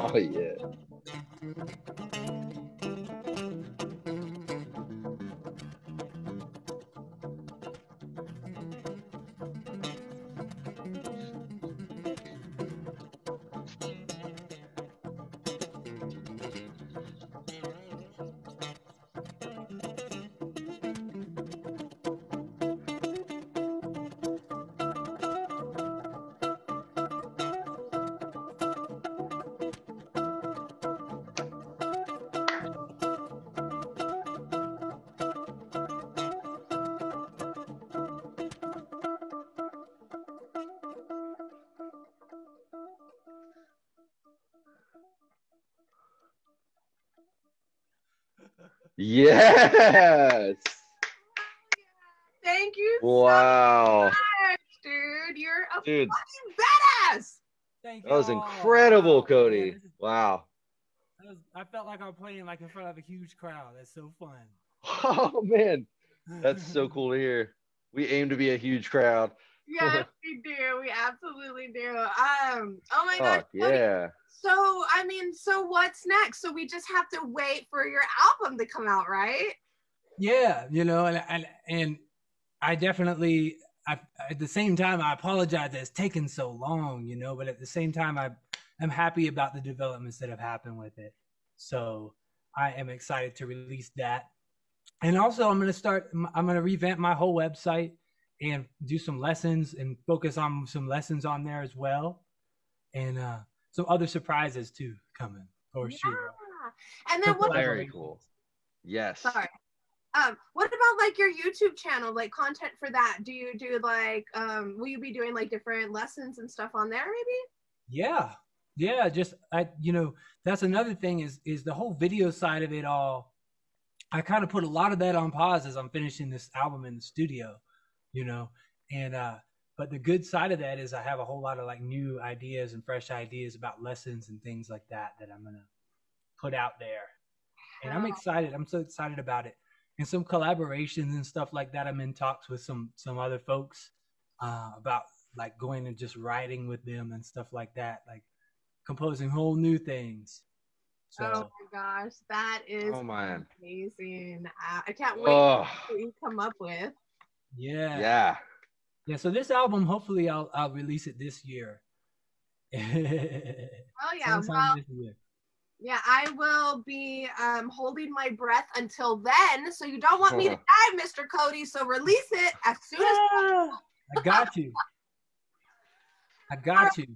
Oh, yeah. Yes. Thank you Wow. so much, dude. You're a Dude, fucking badass. Thank you. that was incredible, Wow. Cody. Yeah, Wow. I felt like I'm playing like in front of a huge crowd. That's so fun. Oh, man. That's so cool to hear. We aim to be a huge crowd. Yes, we do. We absolutely do. Oh my gosh. Yeah. So, I mean, so what's next? So we just have to wait for your album to come out, right? Yeah, and I definitely, at the same time, I apologize that it's taken so long, but at the same time, I'm happy about the developments that have happened with it. So I am excited to release that. And also I'm going to revamp my whole website and do some lessons and focus on some lessons on there as well, and some other surprises too coming for sure. And then what? Very cool. Yes. Sorry. What about like your YouTube channel, like content for that? Do you do like, will you be doing like different lessons and stuff on there maybe? Yeah. Just that's another thing is the whole video side of it all. I kind of put a lot of that on pause as I'm finishing this album in the studio, and but the good side of that is I have a whole lot of like new ideas and fresh ideas about lessons and things like that I'm gonna put out there, and I'm excited. I'm so excited about it. And some collaborations and stuff like that. I'm in talks with some other folks about like going and just writing with them and stuff like that, like composing whole new things. So, oh my gosh, that is amazing! I can't wait to see what you come up with. Yeah. So this album, hopefully, I'll release it this year. Oh yeah, well. This year. Yeah, I will be holding my breath until then. So you don't want me to die, Mr. Cody. So release it as soon as possible. I got you. Thank you.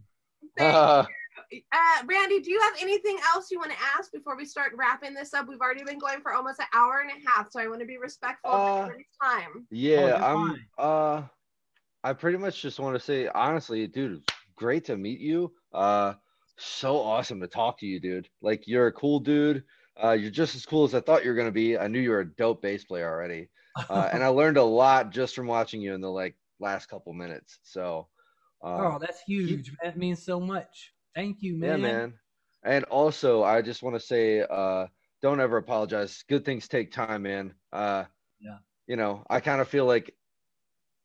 Randy, do you have anything else you want to ask before we start wrapping this up? We've already been going for almost an hour and a half, so I want to be respectful of everybody's time. Yeah, I pretty much just want to say, honestly, dude, great to meet you. So awesome to talk to you, dude. Like, you're a cool dude. You're just as cool as I thought you were gonna be. I knew you were a dope bass player already, and I learned a lot just from watching you in the last couple minutes. So, that's huge. That means so much. Thank you, man. Yeah, man. And also, I just want to say, don't ever apologize. Good things take time, man. I kind of feel like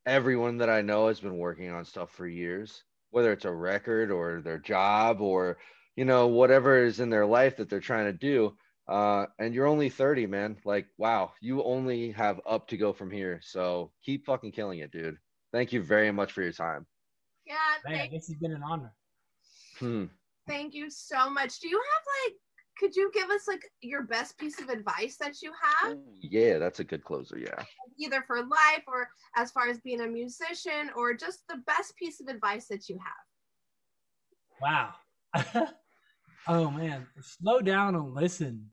everyone that I know has been working on stuff for years, whether it's a record or their job or, whatever is in their life that they're trying to do. And you're only 30, man. Like, wow, you only have up to go from here. So keep fucking killing it, dude. Thank you very much for your time. Yeah. Man, this has been an honor. Thank you so much. Do you have could you give us your best piece of advice that you have? Yeah, that's a good closer. Yeah. Either for life or as far as being a musician, or just the best piece of advice that you have. Wow. Oh man, slow down and listen.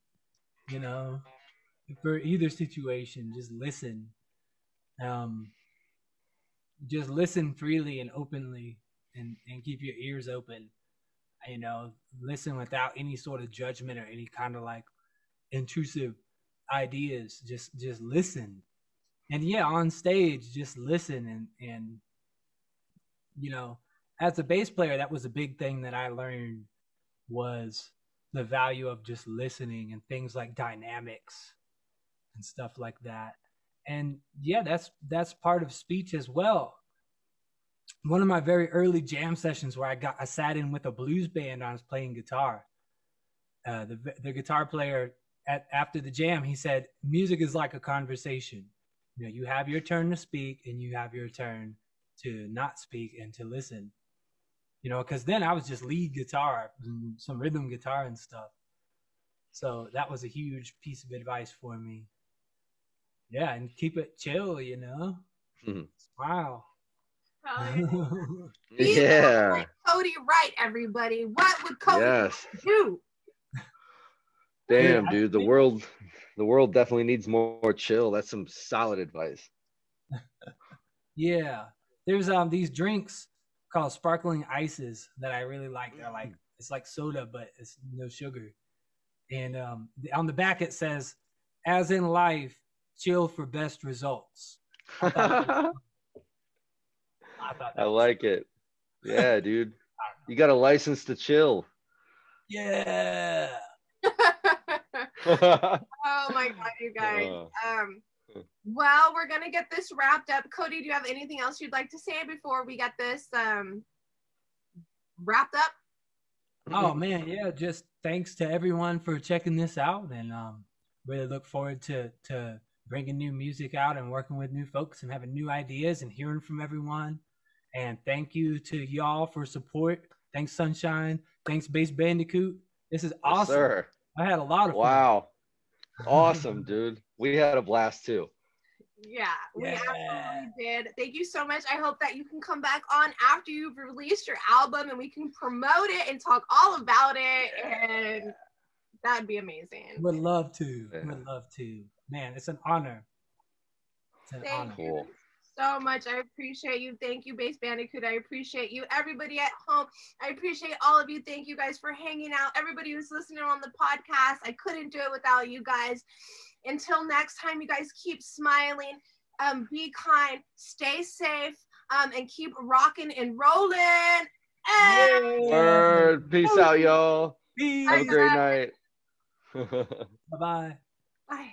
For either situation, just listen. Just listen freely and openly, and keep your ears open. Listen without any sort of judgment or any kind of intrusive ideas. Just listen. And on stage, just listen. And as a bass player, that was a big thing that I learned, was the value of just listening and things like dynamics and stuff like that. And that's part of speech as well. One of my very early jam sessions where I sat in with a blues band, I was playing guitar. The guitar player after the jam, he said, music is like a conversation. You have your turn to speak and you have your turn to not speak and to listen. Because then I was just lead guitar, some rhythm guitar and stuff. So that was a huge piece of advice for me. Yeah, and keep it chill, Smile. Yeah. Cody Wright, everybody. What would Cody do? Damn, dude, the world definitely needs more chill. That's some solid advice. Yeah. There's these drinks called sparkling ices that I really like. They're it's like soda, but it's no sugar. And on the back it says, as in life, chill for best results. I like it. Yeah, dude. You got a license to chill. Yeah. Oh my God, you guys. Well, we're gonna get this wrapped up. Cody, do you have anything else you'd like to say before we get this wrapped up? Oh man, yeah. Just thanks to everyone for checking this out, and really look forward to bringing new music out and working with new folks and having new ideas and hearing from everyone. And thank you to y'all for support. Thanks, Sunshine. Thanks, Bass Bandicoot. This is awesome. Yes, sir. I had a lot of fun. Wow. Awesome, dude. We had a blast too. Yeah, we absolutely did. Thank you so much. I hope that you can come back on after you've released your album and we can promote it and talk all about it. And that'd be amazing. Would love to. Would love to. Man, it's an honor. It's an honor. Thank you so much. I appreciate you. Thank you, Bass Bandicoot. I appreciate you. Everybody at home, I appreciate all of you. Thank you guys for hanging out. Everybody who's listening on the podcast, I couldn't do it without you guys. Until next time, you guys keep smiling, be kind, stay safe, and keep rocking and rolling. Word. Peace out, y'all. Peace. Have a great night. Bye-bye. Bye.